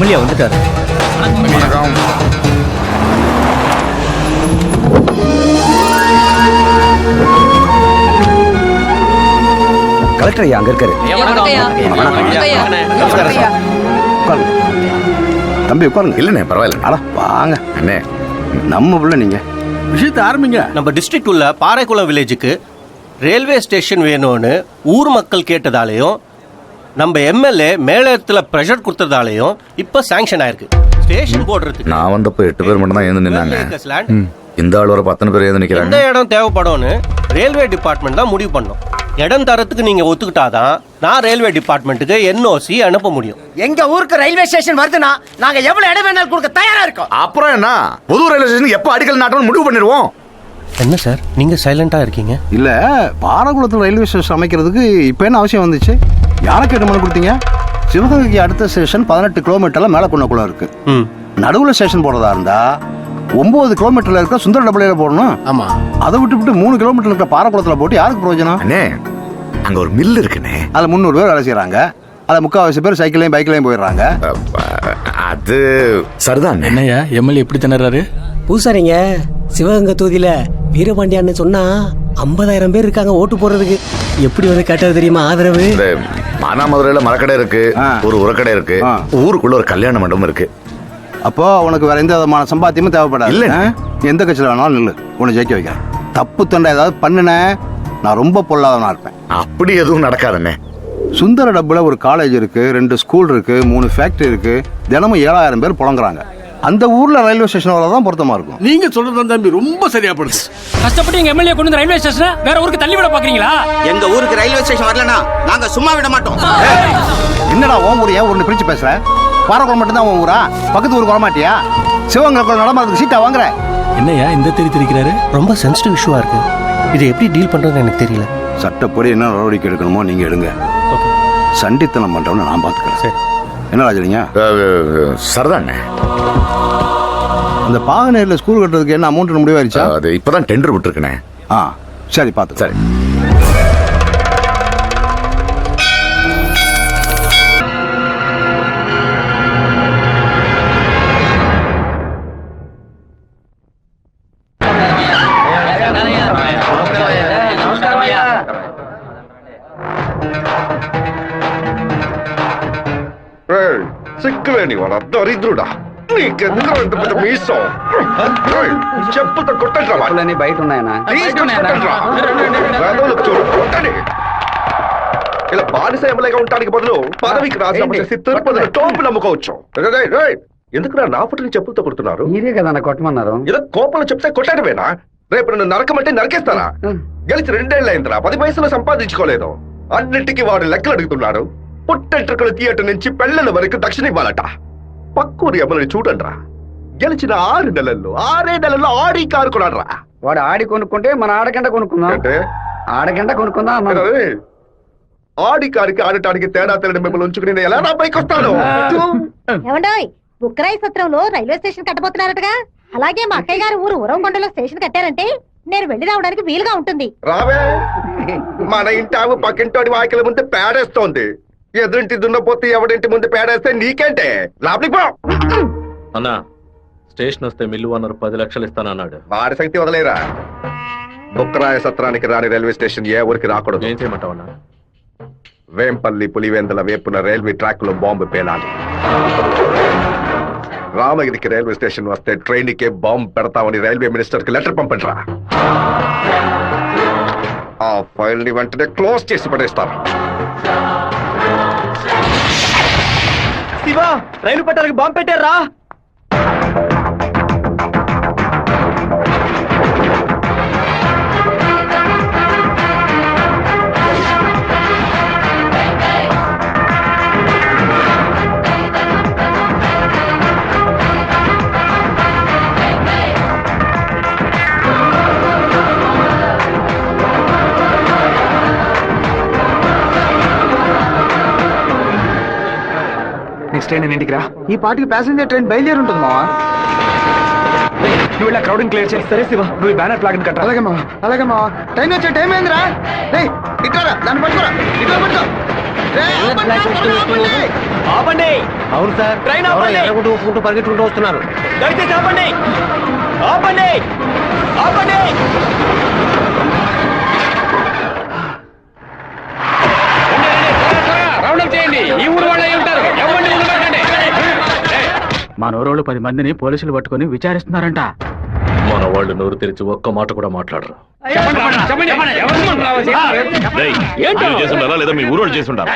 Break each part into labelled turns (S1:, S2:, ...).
S1: MLA வந்துட்டாரு.
S2: வணக்கம்.
S1: Collector ஐயா அங்க இருக்காரு.
S3: தம்பி உட்காருங்க.
S2: இல்லண்ணே பரவாயில்ல.
S3: அட வாங்க
S2: அண்ணே
S3: நம்ம புள்ள நீங்க விஷயத்தை ஆரம்பிங்க.
S4: நம்ம டிஸ்ட்ரிக்ட் உள்ள பாறைக்குளம் வில்லேஜுக்கு ரயில்வே ஸ்டேஷன் வேணும்னு ஊர் மக்கள் கேட்டதாலேயும் நம்ம எம்எல்ஏ மேலத்தில் ப்ரெஷர் கொடுத்ததாலேயும் இப்போ சாங்ஷன் ஆயிருக்கு ஸ்டேஷன் போடுறதுக்கு.
S2: நான் வந்தப்போ 8 பேர் மட்டும் தான் எழுந்து நின்னாங்க. இந்த ஆள் வர 10 பேர் எழுந்து
S4: எந்த
S2: நிக்கிறாங்க.
S4: இடம் தேவைப்படும்னு ரயில்வே டிபார்ட்மெண்ட் தான் முடிவு பண்ணோம். இடம் தரத்துக்கு நீங்க ஒத்துக்கிட்டாதான் நான் ரயில்வே டிபார்ட்மெண்ட்டுக்கு என்ஓசி அனுப்ப முடியும்.
S5: எங்க ஊருக்கு ரயில்வே ஸ்டேஷன் வருதுன்னா நாங்க எவ்வளவு இடம் வேணாலும் கொடுக்க தயாரா இருக்கோம்.
S2: அப்புறம் என்ன, புது ரயில்வே ஸ்டேஷன் எப்போ அடிக்கல் நாட்டணும் முடிவு பண்ணிடுவோம்.
S4: என்ன சார் நீங்க சைலண்டா இருக்கீங்க?
S3: இல்ல பாரகுளத்தில் ரயில்வே ஸ்டேஷன் அமைக்கிறதுக்கு இப்போ என்ன அவசியம் வந்துச்சு? யாரை கேட்டு மனு கொடுத்தீங்க? சிவகங்கைக்கு அடுத்த ஸ்டேஷன் 18 கிலோமீட்டர்ல மேலக்குன்னக்குள்ள இருக்கு. நடுவுல ஸ்டேஷன் போடுறதா இருந்தா 9 கிலோமீட்டர்ல இருக்க சுந்தர டபுளையில போடணும். ஆமா, அதை விட்டு 3 கிலோமீட்டர் இருக்க பாரகுளத்துல போட்டு யாருக்கு பிரயோஜனம்?
S2: அண்ணே அங்க ஒரு மில் இருக்குண்ணே.
S3: அதுல 300 பேர் வேலை செய்யறாங்க. அதுல 3/4 பேர் சைக்கிளையும் பைக்லையும் போயிடுறாங்க.
S2: அது சரிதான்.
S6: என்னையா எம்எல்ஏ எப்படி திணறாரு?
S5: பூசாரிங்க சிவகங்கை தொகுதியில வீரபாண்டியான்னு சொன்னா 50,000 பேர் இருக்காங்க ஓட்டு போடுறதுக்கு. எப்படி வந்து கேட்டது தெரியுமா ஆதரவு?
S2: இந்த மானாமதுரையில மரக்கடை இருக்கு, ஒரு உரக்கடை இருக்கு, ஊருக்குள்ள ஒரு கல்யாண மண்டபம் இருக்கு.
S3: அப்போ உனக்கு வேற எந்த விதமான சம்பாத்தியமும் தேவைப்படாது. இல்ல எந்த கட்சியில் வேணாலும் நில்லு, உன்னை ஜெயிக்க வைக்கிறேன். தப்பு தண்டை ஏதாவது பண்ணுன நான் ரொம்ப பொல்லாதவனா இருப்பேன்.
S2: அப்படி எதுவும் நடக்காதுண்ணே.
S3: சுந்தர டப்புல ஒரு காலேஜ் இருக்கு, 2 ஸ்கூல் இருக்கு, 3 ஃபேக்டரி இருக்கு. தினமும் 7,000 பேர் புலங்குறாங்க. அந்த ஊர்ல ரயில்வே ஸ்டேஷன் வரதான் பொருத்தமா இருக்கும்.
S7: நீங்க சொல்றது தம்பி ரொம்ப சரியா படுது.
S6: கஷ்டப்பட்டு எங்க எம்எல்ஏ கொண்டு ரயில்வே ஸ்டேஷனை வேற ஊருக்கு தள்ளி விட பாக்குறீங்களா?
S8: எங்க ஊருக்கு ரயில்வே ஸ்டேஷன் வரலனா நாங்க சும்மா விட மாட்டோம்.
S3: என்னடா உன் ஊர் ஏன் ஒன்று பிரிச்சு பேசுற? பாரகுளம் மட்டும்தான் உன் ஊரா? பக்கத்து ஊருக்கு வரமாட்டியா? சிவகங்கை நடமாறதுக்கு சீட்டா வாங்குற?
S6: என்னையா இந்த திரிக்கிறாரு?
S4: ரொம்ப சென்சிட்டிவ் இஷ்யூவா இருக்கு. இதை எப்படி டீல் பண்றதுன்னு எனக்கு தெரியல.
S3: சட்டப்படி என்ன நடவடிக்கை எடுக்கணுமோ நீங்க எடுங்க. சண்டித்தனம் பண்றவன நான் பாத்துக்கிறேன். என்ன ராஜலிங்க?
S2: சரிதாண்ணே.
S3: அந்த பாகனேரில் ஸ்கூல் கட்டுறதுக்கு என்ன அமௌண்ட் முடிவாயிருச்சா?
S2: அது இப்பதான் டெண்டர் விட்டுருக்கேன்.
S3: சரி பார்த்து.
S2: சரி.
S9: సిక్కులే నీ వాడు దరిద్రుడా, నీకెందుకు ఇంత పెద్ద మీసం? చెప్పుతో కొట్టండి
S8: బయట ఉన్నాయనా?
S9: ఇలా బానిస ఎమ్మెల్యేగా ఉండడానికి బదులు పదవికి రాజీనామా చేసి తిరుపతిలో టోపి నమ్ముకోవచ్చు. ఎందుకు నా ఫుట్ని చెప్పులతో కొడుతున్నారు?
S8: మీరే కదా కొట్టమన్నారు.
S9: ఏదో కోపంలో చెప్తే కొట్టడమేనా? రేపు నన్ను నరకమంటే నరకేస్తారా? గెలిచి 2 ఏళ్ళు అయిందిరా, 10 పైసలు సంపాదించుకోలేదు. అన్నింటికి వాడు లెక్కలు అడుగుతున్నాడు. పుట్టెంట్రుకలు థియేటర్ నుంచి పెళ్లల వరకు దక్షిణ ఇవ్వాలట. పక్కూరు ఎమ్మెల్యే చూడండిరా, గెలిచిన 6 నెలల్లో ఆడి కారు కొన్నాడ్రా.
S8: వాడు ఆడి కొనుక్కుంటే మన ఆడగంట కొనుక్కుందాం.
S9: అంటే
S8: ఆడగంట కొనుక్కుందాం.
S9: ఆడి కారికి ఆడటానికి తేడా తెలియని మిమ్మల్ని ఉంచుకుని నేను ఎలా నా పైకి వస్తాను?
S10: ఏమండోయ్, బుక్కరాయి సత్రంలో రైల్వే స్టేషన్ కట్టబోతున్నారటగా. అలాగే మా అక్కయ్య గారు ఊరు ఉరవకొండలో స్టేషన్ కట్టారంటే నేను వెళ్లి రావడానికి వీలుగా ఉంటుంది.
S9: రావే, మన ఇంటావు పక్కింటోడి వాకిల ముందు పేడేస్తోంది. ఎదురింటి దున్నపోతే ఎవడింటి ముందు పేడేస్తే నీకేంటే? లోపలికి పో.
S11: అన్నా, స్టేషన్ వస్తే మిల్లు ఓనర్ 10 లక్షలు ఇస్తానన్నాడు.
S9: వాడి శక్తి వదిలేరా. బుక్కరాయ సత్రానికి రాని రైల్వే స్టేషన్ ఏ ఊరికి రాకూడదు.
S11: ఏం చేయమంటావన్నా?
S9: వేంపల్లి పులివెందుల వేపున రైల్వే ట్రాక్ లో బాంబు పేలాలి. రామగిరికి రైల్వే స్టేషన్ వస్తే ట్రైన్ కే బాంబు పెడతామని రైల్వే మినిస్టర్ కి లెటర్ పంపండిరా. ఆ ఫైల్ ని వెంటనే క్లోజ్ చేసి పడేస్తారు.
S5: శివా, రైలు పట్టాలకు బాంబు పెట్టారా?
S8: నెక్స్ట్ ట్రైన్ ఇంటికి రా. ఈ పాటికి ప్యాసింజర్ ట్రైన్ బయలుదేరి ఉంటుంది మావా. నువ్వు ఇలా క్రౌడింగ్ క్లియర్ చేసి. సరే శివ, నువ్వు బ్యానర్ ఫ్లాగ్ కట్ట. అలాగే మావా, అలాగే మావా. ట్రైన్ వచ్చే టైం ఏందిరా? ఇట్లా దాన్ని పట్టుకోరా, ఇట్లా పట్టుకో.
S5: అవును సార్ ఎర్రగుంటూ ఒప్పుకుంటూ పరిగెట్టుకుంటూ వస్తున్నారు. దయచేసి ఆపండి, ఆపండి, ఆపండి.
S6: రౌండప్ చేయండి. ఈ ఊరు వాళ్ళు అయి ఉంటారు. ఎవరిని వదిలిపెట్టండి.
S8: మన ఊరోళ్ళు 10 మందిని పోలీసులు పట్టుకొని విచారిస్తున్నారంట.
S11: మన వాళ్ళు నోరు తెరిచి ఒక్క మాట కూడా మాట్లాడరు.
S1: చేస్తుండారా లేదా మీ ఊరోళ్ళు చేస్తుండారా?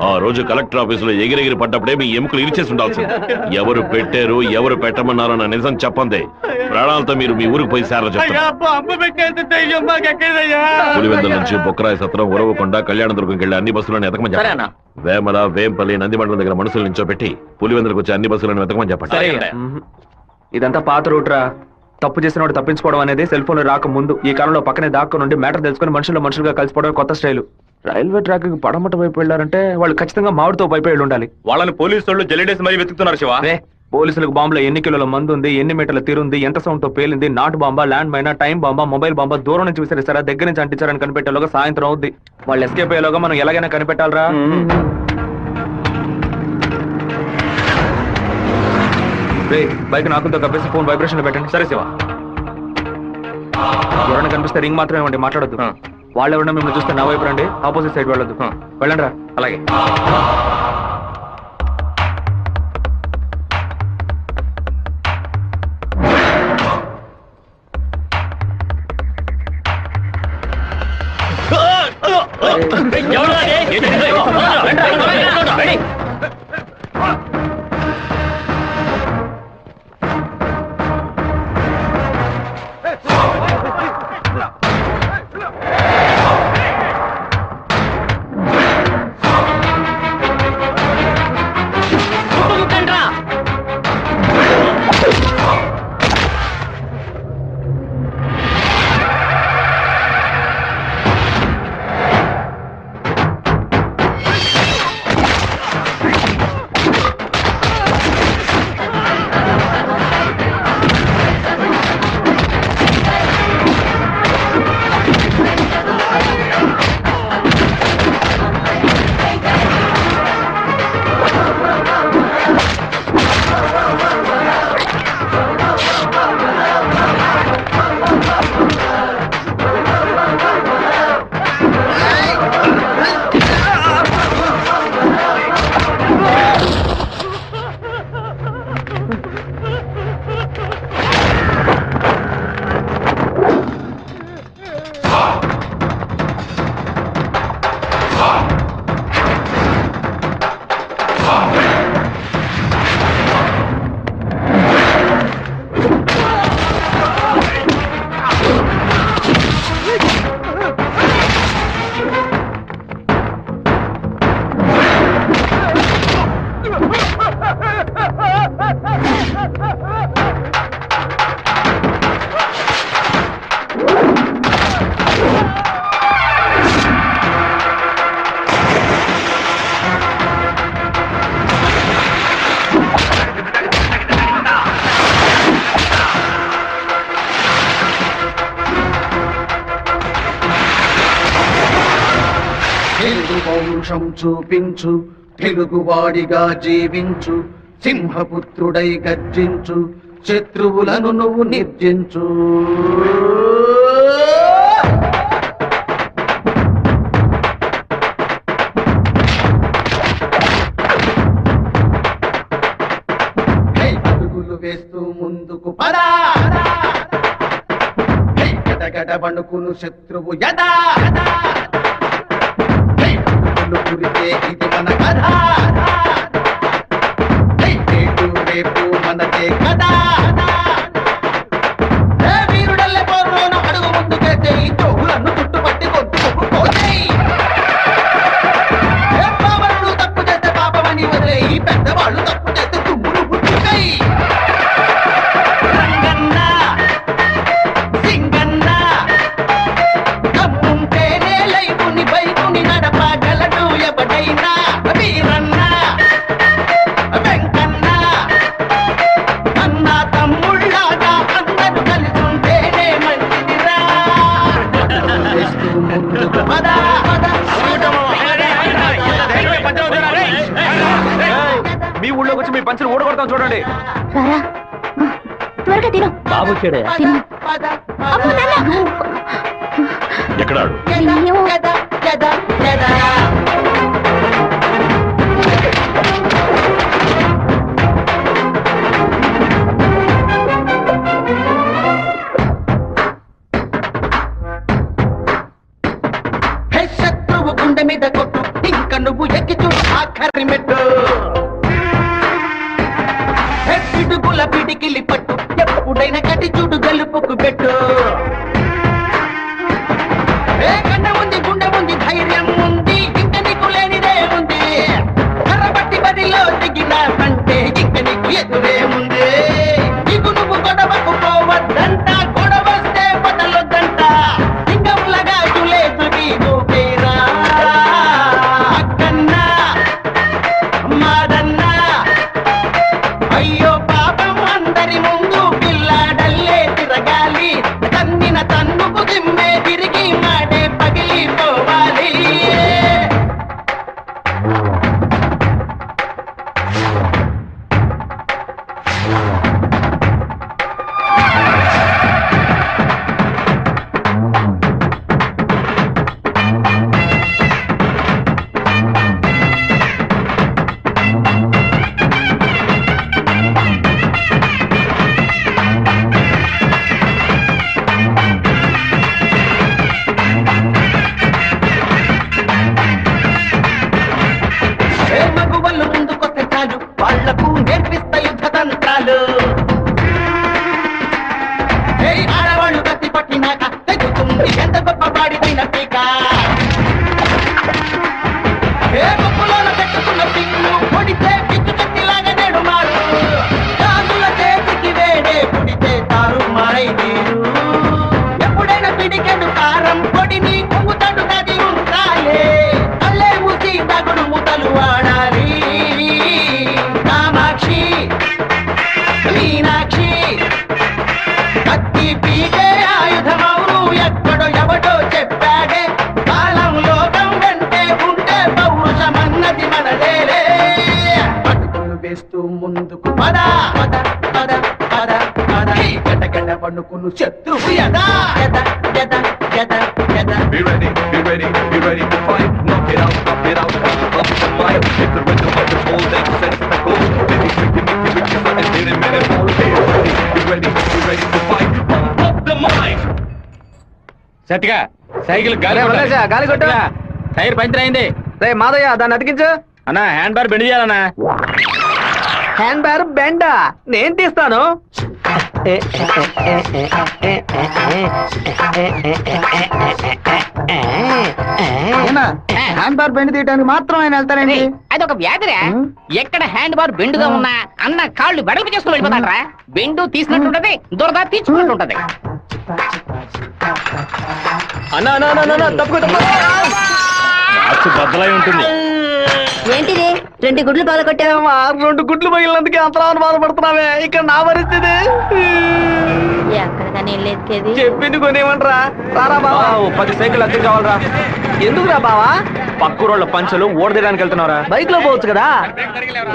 S1: ఆ రోజు కలెక్టర్ ఆఫీసులో ఎగిరెగిరి పడ్డప్పుడే మీ ఎముకలు ఇరిచేసి ఉండాల్సింది. ఎవరు పెట్టారు ఎవరు పెట్టమన్నారన్న నిజం చెప్పందే ప్రాణాలతో మీరు మీ ఊరికి పోయి సార్లు చెప్తారు. పులివెందుల నుంచి బొక్కరాయ సత్రం ఉరవకొండ కళ్యాణదుర్గంకి వెళ్ళి అన్ని బస్సులను ఎతకమని చెప్పండి. వేమల వేంపల్లి నందిమండలం దగ్గర మనుషులు నించోబెట్టి పులివెందులకు వచ్చి అన్ని బస్సులను వెతకమని చెప్పండి.
S8: ఇదంతా పాత రూట్ రా. తప్పు చేసిన వాడు తప్పించుకోవడం అనేది సెల్ ఫోన్ రాక ముందు. ఈ కాలంలో పక్కనే దాక్కు నుండి మ్యాటర్ తెలుసుకుని మనుషులుగా కలిసిపోవడం కొత్త స్టైల్. రైల్వే ట్రాక్ కి పడమట వైపు వెళ్ళారంటే వాళ్ళు ఖచ్చితంగా మామిడితో వైపు వెళ్ళి ఉండాలి.
S1: వాళ్ళని పోలీసు వాళ్ళు జల్లెడేసి మరీ వెతుకుతున్నారు శివ.
S8: పోలీసులకు బాంబులో ఎన్ని కిలోల మందు ఉంది, ఎన్ని మీటర్ల తీరుంది, ఎంత సౌండ్ తో పేలింది, నాటు బాంబా, ల్యాండ్ మైనా, టైం బాంబా, మొబైల్ బాంబా, దూరం నుంచి విసిరేస్తారా, దగ్గర నుంచి అంటించారని కనిపెట్టేలోగా సాయంత్రం అవుద్ది. వాళ్ళు ఎస్కేప్ అయ్యేలోగా మనం ఎలాగైనా కనిపెట్టాలరా. బైక్ నాకుంతో కప్పేసి ఫోన్ వైబ్రేషన్ లో పెట్టండి. సరే శివ. ఎవరైనా కనిపిస్తే రింగ్ మాత్రమే ఇవ్వండి, మాట్లాడొద్దు. వాళ్ళు ఎవరైనా మిమ్మల్ని చూస్తే నా వైపు రండి, ఆపోజిట్ సైడ్ వెళ్ళొద్దు. వెళ్ళండి రా. అలాగే.
S3: పౌరుషం చూపించు, తెలుగువాడిగా జీవించు, సింహపుత్రుడై గర్జించు, శత్రువులను నువ్వు నిర్జించు. అడుగులు వేస్తూ ముందుకు పదా, గడగడ వణుకును శత్రువు యదా, గురితే ఇది మన కథ, రేపు రేపు మనదే కదా. వీరుడల్లే పోరులోన అడుగు ముందుకేస్తే ఈ తోగులను చుట్టుపట్టి కొట్టుకోపోతే, పాపలు తప్పు చేస్తే పాపమని వదిలే, ఈ పెద్దవాళ్ళు తప్పు చేస్తే తుమ్ములు పుట్టుకై. రంగన్న సింగన్న తమ్ముంటేనే లైఫుని బైకుని నడపగలడు ఎవడైనా. వీరన్న వెంకన్న అన్న తమ్ముళ్ళ
S8: పంచులు ఊడగొడతాం చూడండి.
S10: రారా త్వరగా తిను
S11: బాబు చెడే
S10: తిను అమ్మో నాన్న
S1: ఎక్కడాడు?
S10: అయ్యో.
S5: శత్రువు గుండె మీద కొట్టు ఇంకా నువ్వు ఎక్కి చూడు ఆఖరి మెట్టు పిడుగుల పిడికిలి పట్టు ఎప్పుడైనా కటి చూడు గలుపుకు పెట్టు కన్న ఉంది గుండె ఉంది ధైర్యం ఉంది ఇంక నీకు లేనిదే ఉంది కర్రబట్టి బదిలో దిగిన అంటే ఇంక నీకు ఎదురే ఉంది నీకు నువ్వు గొడవకు పోవద్దంట గొడవస్తే బదలొద్దంట సింగంలగా చులేదు నువ్వేరా అక్కన్నా మాదన్నా అయ్యో పాపం అందరి ముందు పిల్లాడల్లే తిరగాలి తన్నిన తన్నుకు దిమ్మే తిరిగి మాడే పగిలిపోవాలి మగువలు ముందుకొస్తే చాలు వాళ్లకు నేర్పిస్తా యుద్ధ తంత్రాలు ఆడవాళ్ళు కత్తి పట్టినాక తెగుతుంది ఎంత గొప్ప పాడిపోయిన పీక ముక్కులోన పెట్టుకున్న పిన్ను పొడితే పిచ్చు కత్తిలాగా నేడు మారు రాజుల చేతికి వేడే పొడితే తారు మారై నీరు ఎప్పుడైనా పిడికెడు కారం పొడిని కుంగుతాడు నది ఉంటాలే అల్లే మూసి తగుడు ముతలు వాడాలి కామాక్షి మీనాక్షి కత్తి పీకే ఆయుధమౌను ఎక్కడో ఎవడో చెప్పాడే కాలం లోకం వెంటే ఉంటే పౌరుషమన్నది మనదేలే పట్టుకులు వేస్తూ ముందుకు పద పద పద పద పద గడ్డ పండుకును శత్రువు యదా యద యద యద యద
S9: Be ready to fight. Knock it out, up the mic. Hit the rhythm of the whole thing, set the goal. Baby, and did it, minute, all be ready to fight. Pump up the mic.
S8: సత్తిగా cycle గాలి గాలి కొట్టు. Tyre puncture అయింది. రే మాదయ్య దాన్ని అతికించు. అన్నా hand bar bend చేయాలన్నా. Hand bar బెండా నేను తీస్తాను. హ్యాండ్ బార్ బెండ్ తీయడానికి మాత్రం ఆయన వెళ్తారండి.
S5: అదొక వ్యాధిరా ఎక్కడ హ్యాండ్ బార్ బెండుగా ఉన్నా అన్న కాళ్ళు వెడల్పు చేసుకుని వెళ్ళిపోతాడరా బెండు తీసినట్టుంటది దురద తీర్చుకున్నట్టుంటది
S8: అన్నా అన్నా అన్నా తప్పుకో తప్పు బద్దలై ఉంటుంది.
S10: ఏంటిది 2 గుడ్లు పాల కొట్టావు
S8: 2 గుడ్లు పగిలినందుకే అంతలా బాధపడుతున్నావే. ఇక్కడ నా పరిస్థితి
S10: ఎక్కడికని వెళ్ళేది
S8: చెప్పింది కొనేమంటరా. రారా బావా 10 సైకిల్ అద్దె కావాలరా. ఎందుకురా బావా? పక్కూరోళ్ళ పంచలు ఓడదీయడానికి వెళ్తున్నారా? బైక్ లో పోవచ్చు కదా.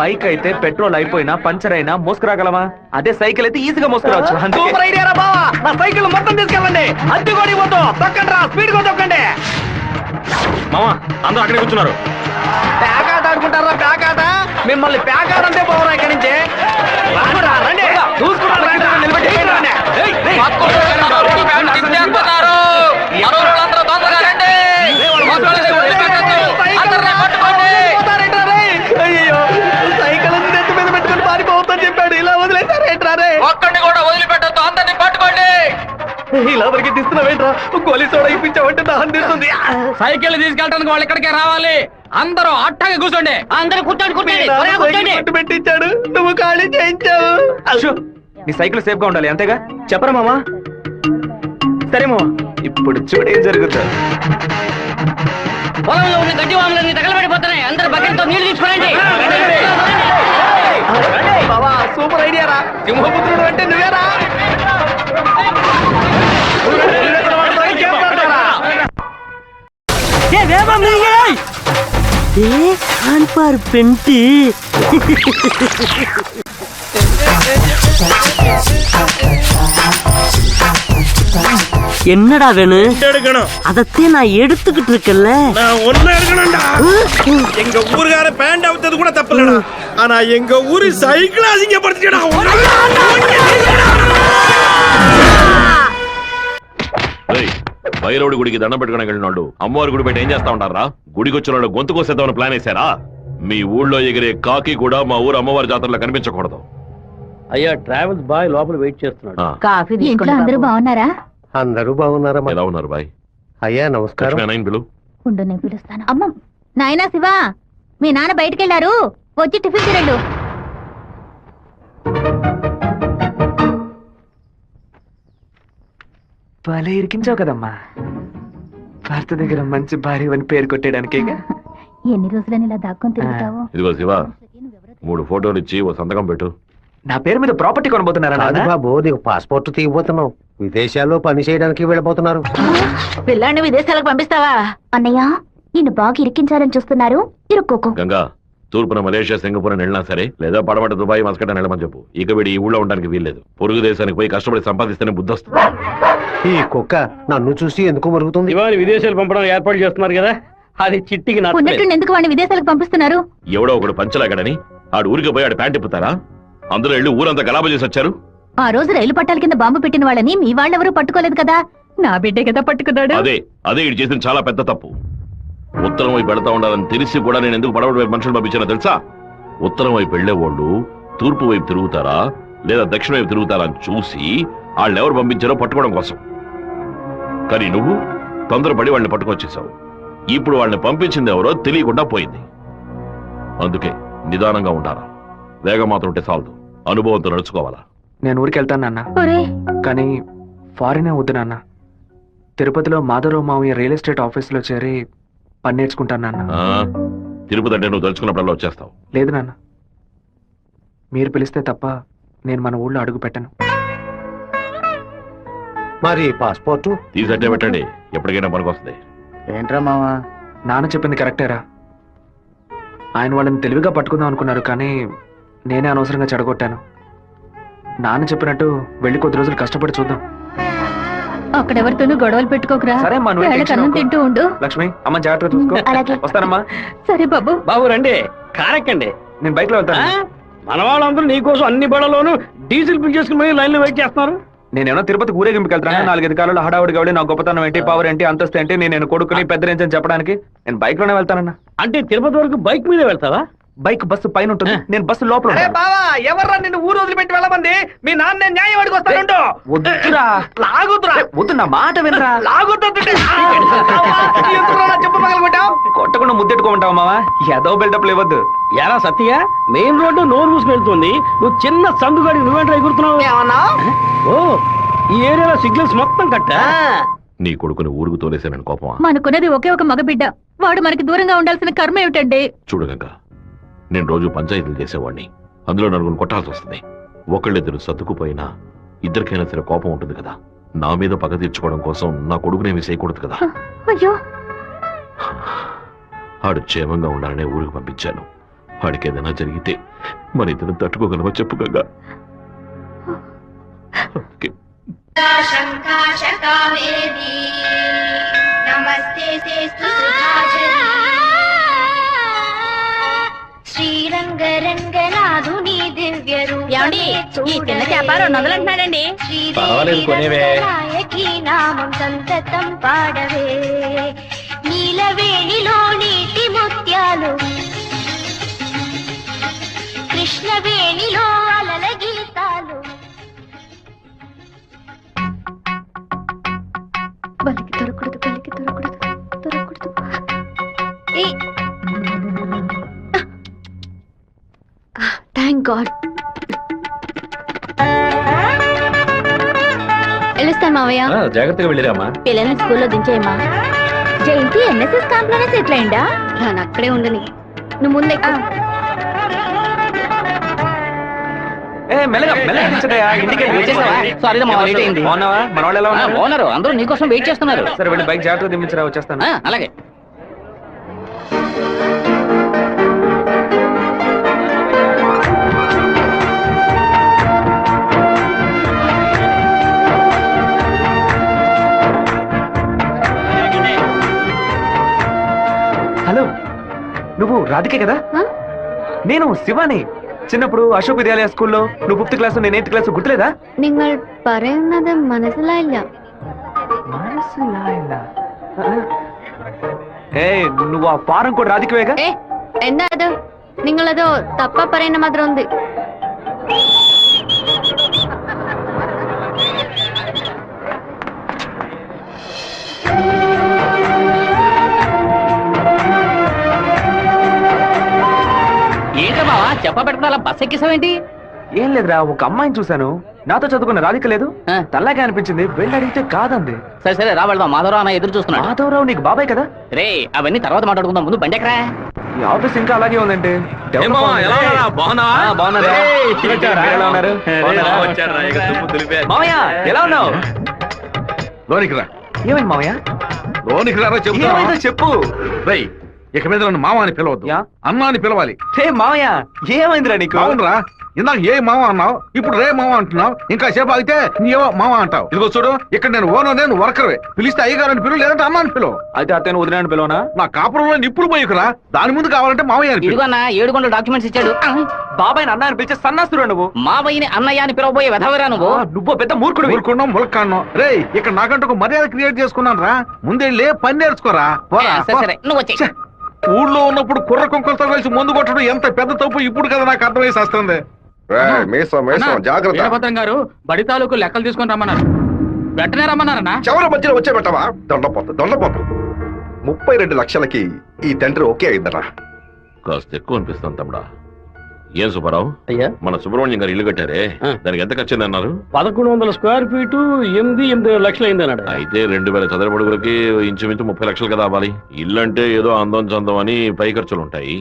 S8: బైక్ అయితే పెట్రోల్ అయిపోయినా పంచర్ అయినా మోసుకురాగలమా? అదే సైకిల్ అయితే ఈజీగా మోసుకురావచ్చు. సూపర్ ఐడియా రా బావా. నా సైకిల్ మొత్తం తీసుకెళ్ళండి. అద్దె కొడి పోతూ తొక్కండి రా, స్పీడ్ గా తొక్కండి. మామా అందరూ అక్కడే కూర్చున్నారు. ప్యాకాట ఆడుకుంటారా? ప్యాకాట మిమ్మల్ని ప్యాకాట అంటే పోవరా ఇక్కడి నుంచి. రండి చూసుకున్నారు. అయ్యో సైకిల్ నెత్తి మీద పెట్టుకుని పారిపోవద్దని చెప్పాడు. ఇలా వదిలేసారేంట్రారే? ఒక్కడిని కూడా వదిలిపెట్టద్దు, అందరినీ పట్టుకోండి. ఇలా వరకు తీస్తున్నావేంట్రా? గోలీ సోడా ఇప్పించావంటే దాహం తీస్తుంది. సైకిల్ తీసుకెళ్ళడానికి వాళ్ళు ఇక్కడికే రావాలి. అందరూ అట్టాగా కూర్చోండి. అందరూ కూర్చోండి. పెట్టించాడు, నువ్వు ఖాళీ చేయించావు. నీ సైకిల్ సేఫ్ గా ఉండాలి అంతేగా. చెప్పరా మామా? సరే మామా. ఇప్పుడు చూడేం జరుగుతుంది.
S5: పొలంలో ఉన్న గడ్డి వాములన్నీ తగలబడిపోతున్నాయి. అందరూ బకెట్తో నీళ్లు తీసుకోండి.
S8: బావా సూపర్ ఐడియా రా. సింహపుత్రుడు అంటే నువ్వేరా?
S5: என்னடா வேணும்?
S7: எடுக்கணும்.
S5: அதத்தே நான் எடுத்துக்கிட்டு இருக்கேன்ல.
S7: நான் ஒண்ணு எடுக்கணும்டா. எங்க ஊருக்கார பேண்ட் அவுத்தது கூட தப்பு இல்லடா. ஆனா எங்க ஊரு சைக்கிள் அசிங்கப்படுத்திடா.
S1: బైరవుడి గుడికి దండం పెట్టుకుని వెళ్ళినాడు అమ్మవారి గుడి పెట్టి ఏం చేస్తా ఉంటారా? గుడికి వచ్చిన వాళ్ళు గొంతు కోసేద్దామని ప్లాన్ వేశారా? మీ ఊళ్ళో ఎగిరే కాకి కూడా మా ఊరు అమ్మవారి జాతరలో కనిపించకూడదు.
S11: అయ్యా ట్రావెల్స్ బాయ్ లోపల వెయిట్ చేస్తున్నాడు.
S10: కాఫీ ఇంట్లో అందరూ బాగున్నారా?
S4: అందరూ బాగున్నారా?
S1: ఎలా ఉన్నారు బాయ్?
S4: అయ్యా నమస్కారం.
S1: లక్ష్మీ పిలు.
S10: ఉండు నేను పిలుస్తాను. అమ్మ నాయనా శివ, మీ నాన్న బయటికెళ్లారు, వచ్చి టిఫిన్ తినండు.
S8: భలే ఇరికించావు కదమ్మా. భర్త దగ్గర మంచి భార్య అని పేరు కొట్టేయడానికి.
S10: ఎన్ని రోజులని ఇలా దాక్కొని తిరుగుతావు?
S1: ఇదిగో శివ, 3 ఫోటోలు ఇచ్చి ఓ సంతకం పెట్టు.
S8: నా పేరు మీద ప్రాపర్టీ కొనబోతున్నారా?
S4: అది బాబు, నీకు పాస్పోర్ట్ తీయబోతున్నావు. విదేశాల్లో పని చేయడానికి వెళ్ళబోతున్నారు.
S10: పిల్లాన్ని విదేశాలకు పంపిస్తావా? అన్నయ్య నిన్ను బాగా ఇరికించాలని చూస్తున్నారు, ఇరుక్కోకు.
S1: గంగా, తూర్పున మలేషియా, సింగపూర్ అని వెళ్ళినా సరే, లేదా పడమట దుబాయ్, మస్కట్ అని వెళ్ళమని చెప్పు. ఇక వీడి ఈ ఊళ్ళో ఉండడానికి వీల్లేదు. పొరుగు దేశానికి పోయి కష్టపడి సంపాదిస్తేనే బుద్ధి వస్తుంది.
S4: ఈ కుక్క నన్ను చూసి ఎందుకు మరుగుతుంది?
S11: ఇవాళ విదేశాలు పంపడం ఏర్పాటు చేస్తున్నారు కదా, అది చిట్టికి
S10: ఉన్నట్టు ఎందుకు వాడిని విదేశాలకు పంపిస్తున్నారు?
S1: ఎవడో ఒకడు పంచలాగడని ఆడు ఊరికి పోయి ఆడు ప్యాంట్ ఇప్పుతారా? అందులో వెళ్ళి ఊరంతా గలాబా చేసి వచ్చారు.
S10: ఆ రోజు రైలు పట్టాల కింద బాంబు పెట్టిన వాళ్ళని మీ వాళ్ళెవరూ పట్టుకోలేదు కదా, నా బిడ్డే కదా పట్టుకున్నాడు.
S1: అదే ఇటు చేసిన చాలా పెద్ద తప్పు. ఉత్తరం వైపు వెళతా ఉండాలని తెలిసి కూడా నేను ఎందుకు పడవడి వైపు మనుషులు పంపించానో తెలుసా? ఉత్తరం వైపు వెళ్లేవాళ్ళు తూర్పు వైపు తిరుగుతారా లేదా దక్షిణ వైపు తిరుగుతారా అని చూసి వాళ్ళెవరు పంపించారో పట్టుకోవడం కోసం. కానీ నువ్వు తొందరపడి వాళ్ళని పట్టుకొచ్చేసావు. ఇప్పుడు వాళ్ళని పంపించింది ఎవరో తెలియకుండా పోయింది. అందుకే నిదానంగా ఉండాలా. వేగం మాత్రం ఉంటే చాలదు, అనుభవంతో నడుచుకోవాలా.
S8: నేను ఊరికి వెళ్తాను నాన్న, కానీ ఫారినే వద్దు నాన్న. తిరుపతిలో మాధవరావు మావయ్య రియల్ ఎస్టేట్ ఆఫీసులో చేరి పని నేర్చుకుంటాను నాన్న.
S1: తిరుపతి అంటే నువ్వు తలుచుకున్నప్పుడల్లా వచ్చేస్తావు.
S8: లేదు నాన్న, మీరు పిలిస్తే తప్ప నేను మన ఊళ్ళో అడుగు పెట్టను.
S4: మరి పాస్పోర్ట్
S1: తీసట్టే పెట్టండి, ఎప్పటికైనా పనికొస్తుంది.
S3: ఏంట్రా మావా?
S8: నాన్న చెప్పింది కరెక్టేరా. ఆయన వాళ్ళని తెలివిగా పట్టుకుందాం అనుకున్నారు, కానీ నేనే అనవసరంగా చెడగొట్టాను. నాన్న చెప్పినట్టు వెళ్ళి కొద్ది రోజులు కష్టపడి చూద్దాం.
S10: అక్కడెవరితోనూ గొడవలు పెట్టుకోకరా.
S8: సరే అమ్మా, నువ్వు
S10: వేళ కన్నం తింటూ ఉండు.
S8: లక్ష్మి, అమ్మ జాగ్రత్తగా చూసుకో.
S10: అలాగే.
S8: వస్తానమ్మా.
S10: సరే బాబు.
S11: బాబు రండి, కారెక్కండి.
S8: నేను బైక్ లో వెళ్తాను.
S11: మన వాళ్ళందరూ నీకోసం అన్ని బళ్ళలోనూ డీజిల్ ఫిల్ చేసుకుని లైన్ లో వెయిట్ చేస్తున్నారు.
S8: నేనేమో తిరుపతి ఊరేగింపుకి వెళ్తాను. 4-5 కాలంలో హడావుడిగా వెళ్ళి నా గొప్పతనం ఏంటి, పవర్ ఏంటి, అంతస్తు ఏంటి, నేను కొడుకుని పెద్ద రేంజ్ అని చెప్పడానికి నేను బైక్ లోనే వెళ్తానన్నా.
S11: అంటే తిరుపతి వరకు బైక్ మీద వెళ్తావా?
S8: బైక్ బస్సు పైన ఉంటుంది, నేను బస్సు లోపల ఉంటాను.
S5: బావా, ఎవర్రా నిన్ను ఊరు వదిలిపెట్టి వెళ్ళమంది? మీ నాన్న న్యాయం అడిగి వస్తానుండు.
S8: వద్దురా,
S5: లాగుతురా.
S8: వద్దు, నా మాట వినరా.
S5: చెప్పు పగలగొట్టావు.
S8: కొట్టకుండా ముద్దెట్టుకోమంటావా మావా? ఏదో బిల్డప్ ఇవ్వద్దు.
S11: ఎరా సత్య, మెయిన్ రోడ్డు నోరు మూసుకు వెళ్తుంది, నువ్వు చిన్న సందుగాడి నువ్వేంట్రా ఎగురుతున్నావు?
S5: ఏమన్నా?
S11: ఓ, ఈ ఏరియాలో సిగ్నల్స్ మొత్తం కట్టా.
S1: నీ కొడుకుని ఊరుకు తోలేసానని కోపమా?
S10: మనకున్నది ఒకే ఒక మగబిడ్డ, వాడు మనకి దూరంగా ఉండాల్సిన కర్మ ఏమిటండి?
S1: చూడు గంగా, నేను రోజు పంచాయతీలు చేసేవాడిని. అందులో 4 కొట్టాల్సి వస్తుంది. ఒకళ్ళిద్దరు సర్దుకుపోయినా ఇద్దరికైనా సరే కోపం ఉంటుంది కదా. నా మీద పగ తీర్చుకోవడం కోసం నా కొడుకునేమి చేయకూడదు కదా.
S10: అయ్యో,
S1: ఆడు క్షేమంగా ఉండాలనే ఊరికి పంపించాను. వాడికి ఏదైనా జరిగితే మన ఇద్దరు తట్టుకోగలవా చెప్పు గంగా?
S10: శ్రీరంగరంగనాథుని దివ్య అంటున్నాడండి.
S11: పర్వాలేదు, కొనేవే.
S10: నామం సంతతం పాడవే, నీలవేణిలో నీటి ముత్యాలు, కృష్ణవేణిలో అలల గీతాలు. బలికి దొరకూడదు, బలికి దొరకూడదు, దొరకూడదు. Thank God. వెళ్ళొస్తాను మావయ్య.
S11: జాగ్రత్తగా వెళ్ళిరామా.
S10: పిల్లల్ని స్కూల్లో దించేయమ్మా. జయంతి ఎన్ఎస్ఎస్ క్యాంప్ లోనే సెటిల్ అయిందా? నేను అక్కడే ఉండని, నువ్వు ముందే.
S5: అందరూ నీకోసం వెయిట్ చేస్తున్నారు.
S8: సరే వెళ్ళి బైక్ జాగ్రత్తగా దింపించరా, వచ్చేస్తాను.
S5: అలాగే.
S8: నువ్వు రాధికే కదా? నేను శివాని. చిన్నప్పుడు అశోక్ విద్యాలయ స్కూల్లో నువ్వు 5th క్లాస్ నేను 8th క్లాస్ గుర్తులేదా?
S10: നിങ്ങൾ പറയുന്നത് മനസ്സിലായില്ല.
S8: నువ్వు ఆ ఫారం కూడా రాధికవేగా?
S10: എന്താ അത്? നിങ്ങളത് തപ്പ പറയുന്ന മാത്രം ഉണ്ട്.
S6: ఏంటో బావా చెప్పబెట్టుకుని అలా బస్ ఎక్కిసావేంటి?
S8: ఏం లేదురా, ఒక అమ్మాయిని చూశాను. నాతో చదువుకున్న రాధిక లేదు, తల్లాగా అనిపించింది. వెళ్ళి అడిగితే కాదండి.
S6: సరే సరే రా వెళ్దాం. మాధవరావు అన్న ఎదురు చూస్తున్నాడు.
S8: మాధవరావు నీకు బాబాయ్ కదా?
S6: రే అవన్నీ తర్వాత మాట్లాడుకుందాం, ముందు బండి ఎక్కరా.
S8: ఈ ఆఫీస్ ఇంకా అలాగే ఉందండి. మామయ్య ఎలా ఉన్నావు?
S7: లోనికి రా.
S8: ఏమైంది మామయ్య?
S7: లోనికి రా
S8: ఏమైందో చెప్పు.
S7: రై, ఇక మీద నన్ను మామ అని పిలవద్దు, అన్న అని పిలవాలి.
S8: హే మామయ్య ఏమైందిరా నీకు?
S7: అవునరా, ఇందాక ఏ మామ అన్నావు, ఇప్పుడు రే మామ అంటున్నావు. ఇంకా సేపు ఆగితే నీవో మామ అంటావు. ఇదిగో చూడు, ఇక్కడ నేను ఓనర్, నేను వర్కర్వే. పిలిస్తే అయ్యగారని పిలువు, లేదంటే అన్న అని పిలువు.
S8: అయితే అతను వదిలేని పిలవనా?
S7: నా కాపురంలో నిప్పులు పోయికురా, దాని ముందు కావాలంటే మామయ్య అని పిలువు.
S6: ఇదిగో అన్న 7 గంటల డాక్యుమెంట్స్ ఇచ్చాడు.
S8: బాబాయ్ అన్న అని పిలిచే సన్నాసురా నువ్వు.
S6: మావయ్యని అన్నయ్య అని పిలవబోయే వెధవరా నువ్వు.
S8: నువ్వు పెద్ద మూర్ఖుడు.
S7: ఊరుకున్నాం, ములక్కాన్నాం. రే, ఇక్కడ నాకంటూ ఒక మర్యాద క్రియేట్ చేసుకున్నాను రా. ముందెళ్ళి పని నేర్చుకోరా. పోరా.
S6: సరే నువ్వు వచ్చే.
S7: ఊళ్ళో ఉన్నప్పుడు కుర్ర కుక్కలతో కలిసి ముందు కొట్టడం ఎంత పెద్ద తప్పు ఇప్పుడు కదా నాకు అర్థమయ్యేసి వస్తుంది.
S9: జాగ్రత్త
S6: గారు బడి తాలూకు లెక్కలు తీసుకొని రమ్మన్నారు. వెంటనే రమ్మన్నారన్నా.
S9: చివరి మధ్యలో వచ్చే పెట్టవా? దొండపోతు 32 లక్షలకి ఈ తండ్రి ఓకే అయిందరా?
S1: కాస్త ఎక్కువ అనిపిస్తాను తమ్ముడా. ఏం సుబ్బారావు,
S6: అయ్యా
S1: మన సుబ్రహ్మణ్యం గారు ఇల్లు కట్టారే, దానికి ఎంత ఖర్చు అన్నారు?
S6: 1100 స్క్వేర్ ఫీట్ 8 లక్షలు అయింది అన్నాడు.
S1: అయితే 2000 చదరపు అడుగులకి ఇంచుమించు 30 లక్షలు కదా అవ్వాలి. ఇల్లు అంటే ఏదో అందం చందం అని పై ఖర్చులు ఉంటాయి.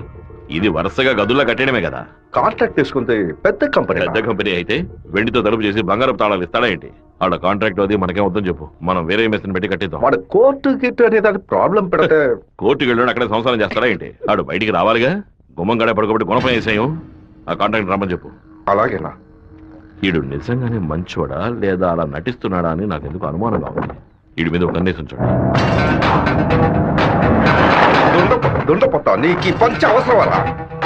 S1: ఇది వరుసగా గదుల్లో కట్టడమే కదా.
S9: కాంట్రాక్ట్ తీసుకుంటే పెద్ద
S1: కంపెనీ అయితే వెండితో తలుపు చేసి బంగారపు తాళాలు ఇస్తాడా ఏంటి? వాళ్ళ కాంట్రాక్ట్ అది మనకేం వద్దని చెప్పు, మనం వేరే మేస్త్రిని పెట్టి కట్టిద్దాం.
S9: వాడు కోర్టు గిట్టు అనే దానికి ప్రాబ్లం పెడితే
S1: కోర్టుకి వెళ్ళి అక్కడే సంసారం చేస్తాడా ఏంటి? వాడు బయటికి రావాలిగా. గుమ్మం గడే పడుకోబట్టి గుణపం వేసాయం. ఆ కాంట్రాక్ట్ రమ్మని చెప్పు.
S9: అలాగేనా?
S1: వీడు నిజంగానే మంచోడా లేదా అలా నటిస్తున్నాడా అని నాకు ఎందుకు అనుమానంగా ఉంది. వీడి మీద ఒక కన్నేసి ఉంచండి.
S9: దుండపోతా నీకు ఈ పంచ అవసరమరా?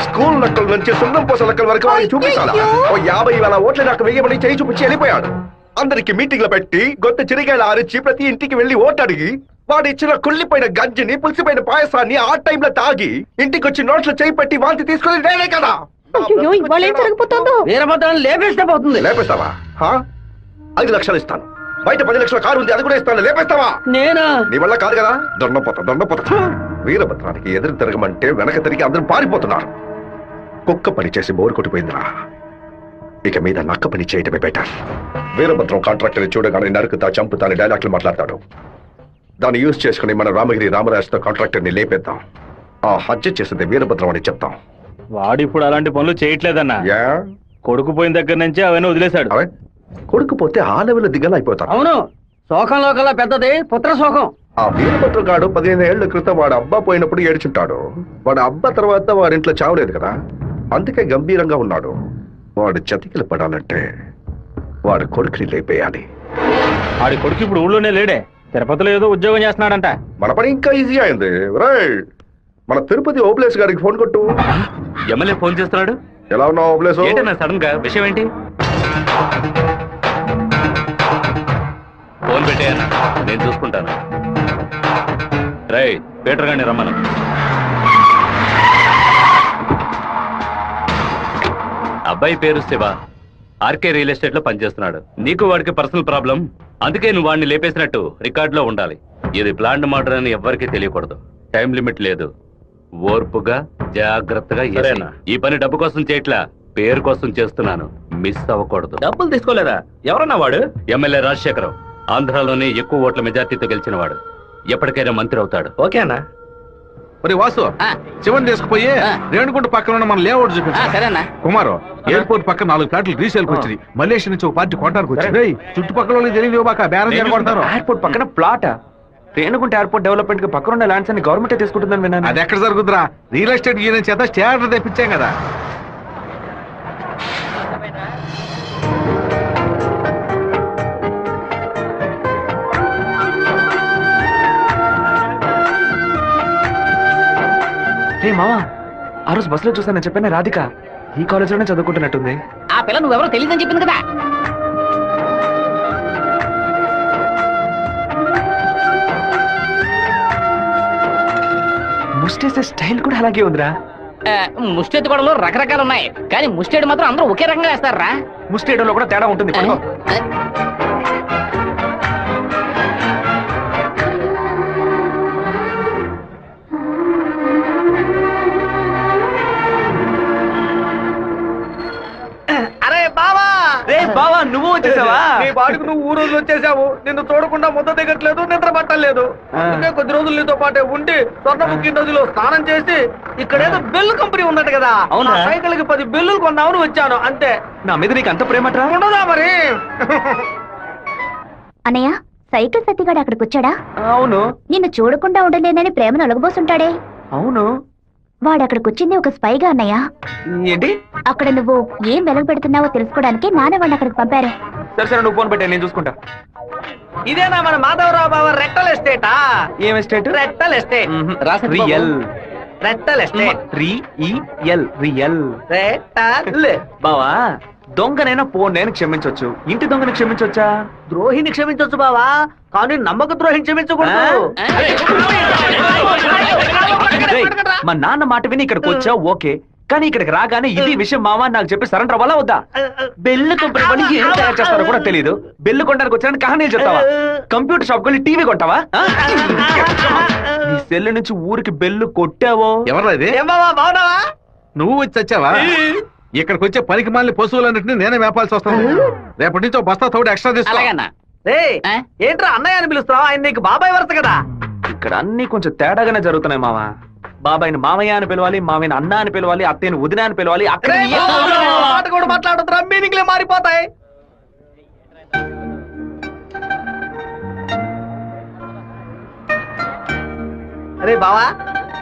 S9: స్కూల్ లెక్కల నుంచి సున్నం పోస లెక్కల వరకు వాడిని చూపించాలా? ఓ 50,000 ఓట్ల నాకు వెయ్యమని చేయి చూపించి వెళ్ళిపోయాడు. అందరికి మీటింగ్లు పెట్టి గొంత చిరిగాయలు ఆరించి ప్రతి ఇంటికి వెళ్లి ఓటు అడిగి వాడు ఇచ్చిన కుళ్ళిపోయిన గంజిని పులిసిపోయిన పాయసాన్ని ఆ టైంలో తాగి ఇంటికి వచ్చి నోట్లో చేయి పెట్టి వాంతి తీసుకుని నేనే కదా. లేపేస్తావా? 5 లక్షలు ఇస్తాను. బయట 10 లక్షల కారు ఉంది, అది కూడా ఇస్తాను. లేపేస్తావా?
S6: నేనా?
S9: నీ వల్ల కాదు కదా. దొండపోతా వీరభద్రానికి ఎదురు తిరగమంటే వెనక తిరిగి అందరూ పారిపోతున్నారు. కుక్క పని చేసి బోరు కొట్టిపోయిందిరా. ఇక మీద నక్క పని చేయటమే బెటర్. వీరభద్రం కాంట్రాక్టర్ చూడగానే నరుకుతా చంపుతాని డైలాగ్లు మాట్లాడతాడు. దాన్ని యూజ్ చేసుకుని మన రామగిరి రామరాజుతో కాంట్రాక్టర్ ని లేపేద్దాం. ఆ హత్య చేసింది వీరభద్రం అని చెప్తాం.
S11: వాడు ఇప్పుడు అలాంటి పనులు చేయట్లేదన్నా. కొడుకు పోయిన దగ్గర నుంచి అవన్నీ వదిలేశాడు.
S9: కొడుకు పోతే ఆ లెవెల్ దిగలా అయిపోతాడు.
S6: అవును, శోకంలో కల్లా పెద్దది పుత్ర శోకం.
S9: ఆ వీరభద్రం గాడు 15 ఏళ్ల క్రితం వాడు అబ్బా పోయినప్పుడు ఏడ్చుంటాడు. వాడు అబ్బా తర్వాత వాడింట్లో చావలేదు కదా, అందుకే గంభీరంగా ఉన్నాడు. వాడు చతికిలు పడాలంటే వాడు కొడుకుని లేపేయాలి.
S11: వాడి కొడుకు ఇప్పుడు ఊళ్ళోనే లేడే, తిరుపతిలో ఏదో ఉద్యోగం చేస్తున్నాడంట.
S9: మన పని ఇంకా ఈజీ అయింది. మన తిరుపతి ఓప్లేస్ గారికి ఫోన్ కొట్టు.
S11: ఎమ్మెల్యే ఫోన్ చేస్తున్నాడు.
S9: ఎలా ఉన్నావు ఓప్లేస్?
S11: సడన్ గా విషయం ఏంటి? ఫోన్ పెట్టేయన్నా, నేను చూసుకుంటాను. రై పీటర్ గారిని రమ్మను. అబ్బాయి పేరు శివ, ఆర్కే రియల్ ఎస్టేట్ లో పనిచేస్తున్నాడు. నీకు వాడికి పర్సనల్ ప్రాబ్లం, అందుకే నువ్వు వాడిని లేపేసినట్టు రికార్డులో ఉండాలి. ఇది ప్లాన్డ్ మర్డర్ అని ఎవ్వరికీ తెలియకూడదు. టైం లిమిట్ లేదు. ఓర్పుగా జాగ్రత్తగా. ఈ పని డబ్బు కోసం చేయట్లా, పేరు కోసం చేస్తున్నాను. మిస్ అవ్వకూడదు.
S8: డబ్బులు తీసుకోలేదా? ఎవరన్నా వాడు?
S11: ఎమ్మెల్యే రాజశేఖరం, ఆంధ్రాలోనే ఎక్కువ ఓట్ల మెజార్టీతో గెలిచిన వాడు. ఎప్పటికైనా మంత్రి అవుతాడు.
S8: ఓకే అన్నా.
S7: మరి వాసు, శివన్ తీసుకుపోయి రేణుగుంట పక్కన ఉన్న మన లేఅవుట్ చూపించారు. కుమారు, ఎయిర్పోర్ట్ పక్కన 4 ప్లాట్లు రీసేల్ వచ్చింది. మలేషియా నుంచి ఒక పార్టీ కొనడానికి వచ్చింది. చుట్టుపక్కల వాళ్ళకి తెలియదు బాక బేరం చేయబడతారు.
S8: ఎయిర్పోర్ట్ పక్కన ప్లాట్, రేణుగుంట ఎయిర్పోర్ట్ డెవలప్మెంట్ కి పక్కన ఉన్న ల్యాండ్స్ అన్ని గవర్నమెంట్ తీసుకుంటుందని విన్నాను.
S7: అది ఎక్కడ జరుగుతురా? రియల్ ఎస్టేట్ యూనియన్ చేత స్టార్టర్ తెప్పించాం కదా.
S8: మావా, ఆ రోజు బస్సులో చూసానని చెప్పాను రాధిక ఈ కాలేజీలోనే చదువుకుంటున్నట్టుంది.
S5: ఆ పిల్ల నువ్వెవరో తెలియదని చెప్పింది కదా.
S8: ముస్టేసే స్టైల్ కూడా అలాగే ఉందిరా.
S5: ముష్టెత్తు గొడవలు రకరకాలు ఉన్నాయి, కానీ ముష్టేడు మాత్రం అందరూ ఒకే రకంగా వేస్తారా?
S8: ముస్టేడోలో కూడా తేడా ఉంటుంది. పడుకో.
S5: అరే బావా,
S8: రే బావా నువ్వు వచ్చేసావా?
S5: నీ బాడుకు నువ్వు ఊరు వచ్చేసావు. నిన్ను చూడకుండా ముద్ద దిగట్లేదు, నిద్ర పట్టలేదు. అందుకే కొద్ది రోజులు నీతో పాటే ఉండి స్వర్ణముఖి నదిలో స్నానం చేసి ఇక్కడేదో బెల్లు కంపెనీ ఉందట కదా,
S8: అవునా?
S5: సైకిల్ కి 10 బెల్లులు కొన్నామని వచ్చాను అంతే.
S8: నా మీద నీకు అంత ప్రేమట్రా?
S5: ఉండదా మరి?
S10: అన్నయ్య, సైకిల్ సత్తిగాడు అక్కడికి వచ్చాడా?
S8: అవును.
S10: నిన్ను చూడకుండా ఉండలేనని ప్రేమను ఒలగబోసుంటాడే.
S8: అవును.
S10: వాడు అక్కడికి వచ్చింది ఒక స్పైగా అన్నయ్య.
S8: ఏంటి?
S10: అక్కడ నువ్వు ఏం వెలగ పెడుతున్నావో తెలుసుకోవడానికి నాన్న వాడిని అక్కడికి పంపారు.
S8: సరే సరే నువ్వు ఫోన్ పెట్టా, నేను చూసుకుంటా.
S5: ఇదేనా మన మాధవరావు బావ రెట్టల్ ఎస్టేటా?
S8: ఏం ఎస్టేట్?
S5: రెట్టల్ ఎస్టేట్.
S8: రియల్.
S5: రెట్టల్ ఎస్టేట్.
S8: రియల్.
S5: రెట్టల్.
S8: బావా దొంగనైనా నేను క్షమించొచ్చు, ఇంటి దొంగని క్షమించొచ్చా?
S5: ద్రోహిని క్షమించొచ్చు బావా, కానీ నమ్మక ద్రోహిని క్షమించకూడదు.
S8: రేయ్, మా నాన్న మాట విని ఇక్కడికి వచ్చావు ఓకే, కానీ ఇక్కడికి రాగానే ఇది విషయం మావా నాకు చెప్పి సరెండర్ అవ్వాలా వద్దా? బెల్లు కంపెనీ వాళ్ళు ఏం తయారు చేస్తారో కూడా తెలియదు. బెల్లు కొనడానికి వచ్చానని కహానీలు చెప్తావా? కంప్యూటర్ షాప్ కొని టీవీ కొంటావా? నీ సెల్ నుంచి ఊరికి బెల్లు కొట్టావో?
S7: ఎవరా ఇది?
S5: ఏం బావా, బావున్నావా?
S7: నువ్వు వచ్చి వచ్చావా? ఇక్కడికి వచ్చే పనికి మాలిన పశువులన్నింటినీ నేనే మేపాల్సి వస్తాను. రేపటి నుంచి బస్తా తోడు ఎక్స్ట్రా తీసుకో.
S5: రేయ్, ఏంట్రా అన్నయ్య అని పిలుస్తావా? ఆయన నీకు బాబాయ్ వరుస కదా.
S8: ఇక్కడ అన్ని కొంచెం తేడాగానే జరుగుతున్నాయి మావా. బాబాయిని మామయ్య అని పిలవాలి, మామయ్యని అన్న అని పిలవాలి, అత్తయ్యని వదిన అని పిలవాలి. అక్కడ
S5: మాట కూడా మాట్లాడుతున్నా, మీనింగ్లే మారిపోతాయి. అరే బావా,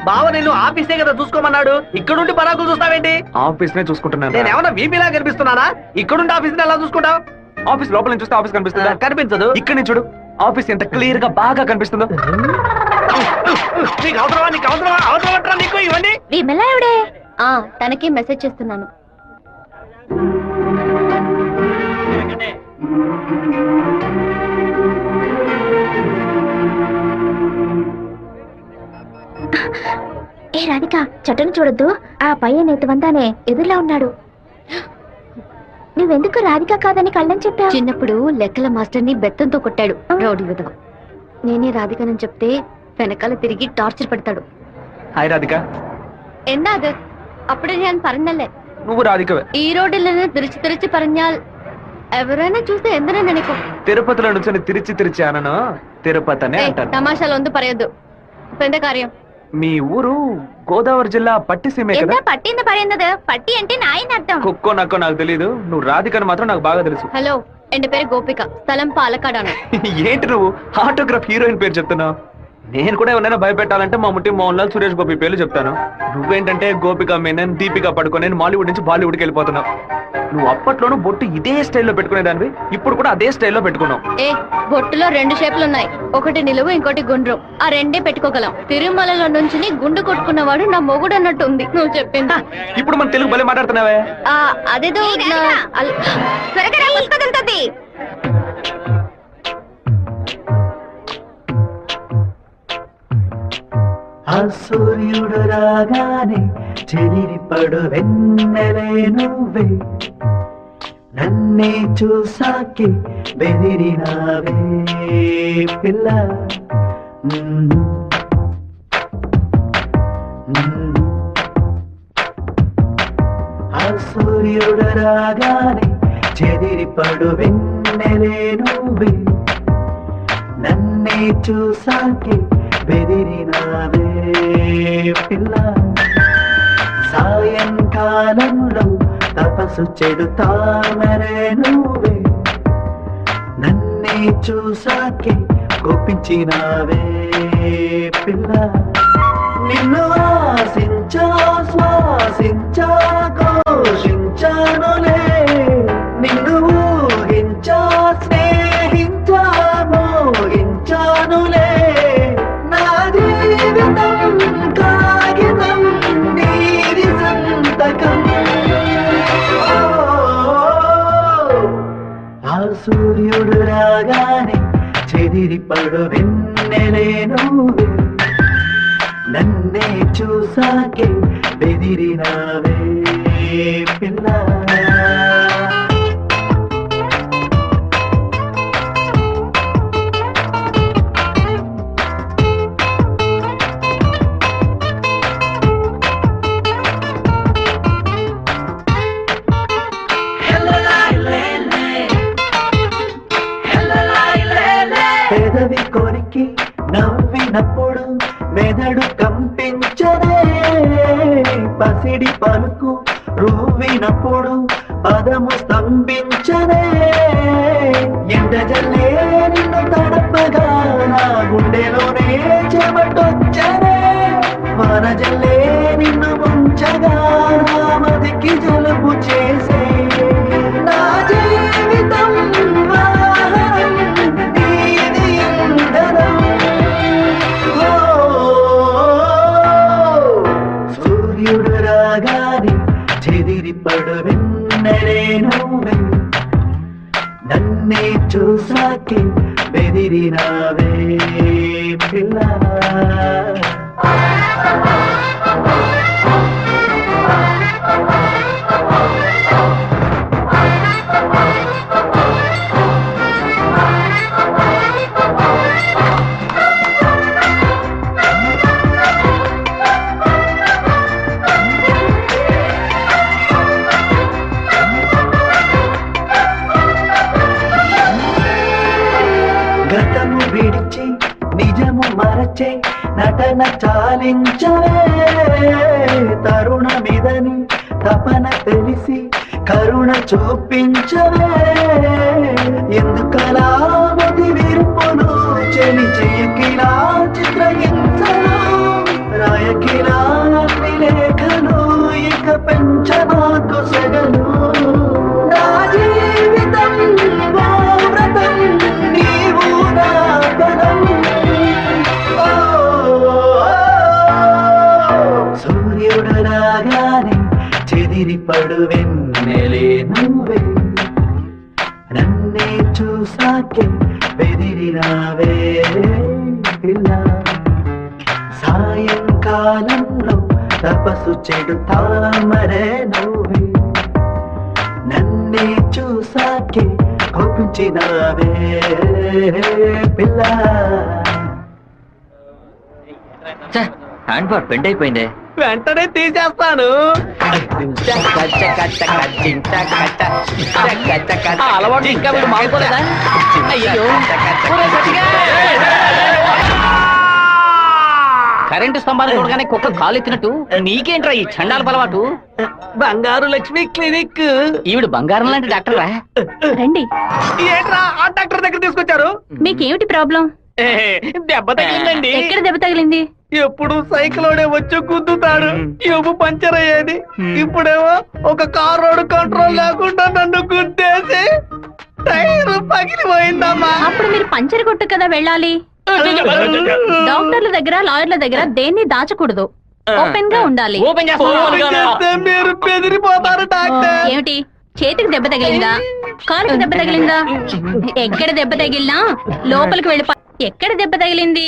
S5: బావ నిన్ను ఆఫీసే కదా చూసుకోమన్నాడు, ఇక్కడుండి పరాకులు చూస్తావేంటి?
S8: ఆఫీస్ నే చూసుకుంటున్నాను.
S5: నేను ఏమన్నా వీపీలా కనిపిస్తున్నానా? ఇక్కడుండి ఆఫీస్ ఎలా చూసుకుంటావు?
S8: ఆఫీస్ లోపల నుంచి చూస్తే ఆఫీస్ కనిపిస్తుందా?
S5: కనిపించదు.
S8: ఇక్కడ నుంచి చూడు, ఆఫీస్ ఎంత క్లియర్ గా బాగా కనిపిస్తుందో.
S5: నీకు అవసరమా? నీకు అవసరమా? అవసరమట్రా నీకు ఇవన్నీ?
S10: విమలావిడే తనకి మెసేజ్ చేస్తున్నాను. ఏ రాధిక, చట్టను చూడొద్దు. ఆ పయ్యన్ ఎత్తువంతానే ఎదురులా ఉన్నాడు. నువ్వెందుకు రాధిక కాదని కళ్ళని చెప్పావు? చిన్నప్పుడు లెక్కల మాస్టర్ని బెత్తంతో కొట్టాడు రౌడీ విధవ. నేనే రాధికనని చెప్తే వెనకాల తిరిగి టార్చర్ పెడతాడు.
S8: హాయ్ రాధిక.
S10: എന്താ അത്? అప్పుడే నేను പറഞ്ഞല്ലേ
S8: నువ్వు రాధికవే.
S10: ఈ రోడ్డులను తిరిచి പറഞ്ഞാൽ ఎవరైనా చూస్తే ఎందనే నెనకు.
S8: తిరుపతిలో నుంచి తిరిచి అనను తిరుపతి అనే అంటాను.
S10: తమాషాలు ఒందు പറയదు. ഇപ്പൊ എന്താ കാര്യം?
S8: మీ ఊరు గోదావరి జిల్లా పట్టిసీమే కదా?
S10: എന്താ പട്ടിന്ന് പറയുന്നത്? പട്ടി అంటే నాయన అర్థం.
S8: కుక్కో నక్కో నాకు తెలియదు, నువ్వు రాధికని మాత్రం నాకు బాగా తెలుసు.
S10: హలో, എന്റെ പേര് గోపిక, స్థలం పాలకాడాను.
S8: ఏంటి నువ్వు ఆటోగ్రాఫ్ హీరోయిన్ పేరు చెప్తున్నావు? నేను కూడా ఎవరైనా భయపెట్టాలంటే మా ముట్టి మోహన్ లాల్, సురేష్ గోపి పేర్లు చెప్తాను. నువ్వేంటంటే గోపిక మేనన్, దీపిక పడుకోనని మాలీవుడ్ నుంచి బాలీవుడ్కి వెళ్ళిపోతున్నావు. నువ్వు అప్పట్లోనూ బొట్టు ఇదే స్టైల్లో పెట్టుకునేదానివి, ఇప్పుడు కూడా అదే స్టైల్లో పెట్టుకున్నావు.
S10: ఏ బొట్టులో 2 షేపులు ఉన్నాయి, ఒకటి నిలువు ఇంకోటి గుండ్రం. ఆ రెండే పెట్టుకోగలం. తిరుమలలో నుంచి గుండు కొట్టుకున్నవాడు నా మొగుడు అన్నట్టు ఉంది నువ్వు చెప్పింది.
S8: ఇప్పుడు మన తెలుగు భలే మాట్లాడుతున్నావే.
S10: అదేదో త్వరగా పుస్తకంతది.
S5: ఆ సూర్యుడు రాగానే చెదిరిపడు వెన్నెలే నువ్వే, నన్నే చూసాకే బెదిరినావే పిల్ల. ఆ సూర్యుడు రాగానే చెదిరిపడు వెన్నెలే నువ్వే, నన్నే చూసాకే బెదిరినావే పిల్ల. సాయంకాలంలో తపస్సు చెడుతామరే నువ్వే, నన్నే చూసాకే కోపించినావే పిల్ల. నిన్ను ఆశించా శ్వాసించా ఘోషించానులే, నిన్ను ఊహించా స్నేహించా మోహించానులే. నా జీవితం కాగితం నీది బెదిరిపడు వెన్నెలే నువ్వే నన్నే చూసాకే బెదిరినావే పిల్ల పెదవి కొరికి నవ్వినప్పుడు మెదడు కంపించదే పసిడి పలుకు రువ్వినప్పుడు పదము స్తంభించదే ఎండజల్లే నిన్ను తడపగా నా గుండెలోనే చెమటొచ్చనే వనజల్లే నిన్ను ముంచగా నా మదికి జలుబు చేసే నా జీవితం వాహనం నీది ఇంధనం. ఓ, సూర్యుడు రాగానే చెదిరిపడు వెన్నెలే నువ్వే నన్నే చూసాకే బెదిరినావే పిల్ల గతము విడిచి నిజము మరచే నటన చాలించవే తరుణమిదని తపన తెలిసి కరుణ చూపించవే ఎందుకలా మది విరుపులు చెలి చెయ్యకిలా చిత్రహింసలు రాయకిలా అగ్ని లేఖలు ఇక పెంచమాకు సెగలు నా జీవితం ఓ వ్రతం నీవు నా బలం. ఓ, సూర్యుడు రాగానే చెదిరిపడు వెన్నెలే నువ్వే నన్నే చూసాకే బెదిరినావే పిల్ల సాయంకాలంలో తపస్సు చెడు తామరే నువ్వే నన్నే చూసాకే కోపించినావే పిల్ల హ్యాండ్ బార్ బెండ్ అయిపోయింది
S4: వెంటనే తీసేస్తాను.
S5: అలవాటు ఇంకా మీరు మారుకోలేదా అయ్యో కరెంటు స్తంభాలు చూడగానే కుక్క కాలు ఎత్తినట్టు నీకేంట్రా ఈ చండాల అలవాటు
S4: బంగారు లక్ష్మి క్లినిక్.
S5: ఈవిడ బంగారం లాంటి డాక్టర్ రా
S10: రండి.
S4: ఏంట్రా ఆ డాక్టర్ దగ్గర తీసుకొచ్చారు?
S10: మీకేమిటి ప్రాబ్లం?
S4: దెబ్బ తగిలిందండి.
S10: ఎక్కడ దెబ్బ తగిలింది?
S4: ఎప్పుడు సైకిలోనే వచ్చి గుద్దుతాడు, ఎవ్వు పంచర్ అయ్యేది. ఇప్పుడేమో ఒక కార్ రోడ్ కంట్రోల్ లేకుండా నన్ను గుద్దేసి టైర్ పగిలిపోయిందమ్మా.
S10: అప్పుడు మీరు పంచర్ కొట్టు కదా వెళ్ళాలి. డాక్టర్ల దగ్గర లాయర్ల దగ్గర దేన్ని దాచకూడదు, ఓపెన్ గా ఉండాలి.
S4: చేస్తే మీరు బెదిరిపోతారు డాక్టర్.
S10: ఏమిటి చేతికి దెబ్బ తగిలిందా, కాలుకి దెబ్బ తగిలిందా? ఎక్కడ దెబ్బ తగిలినా లోపలికి వెళ్ళిపో. ఎక్కడ దెబ్బ తగిలింది?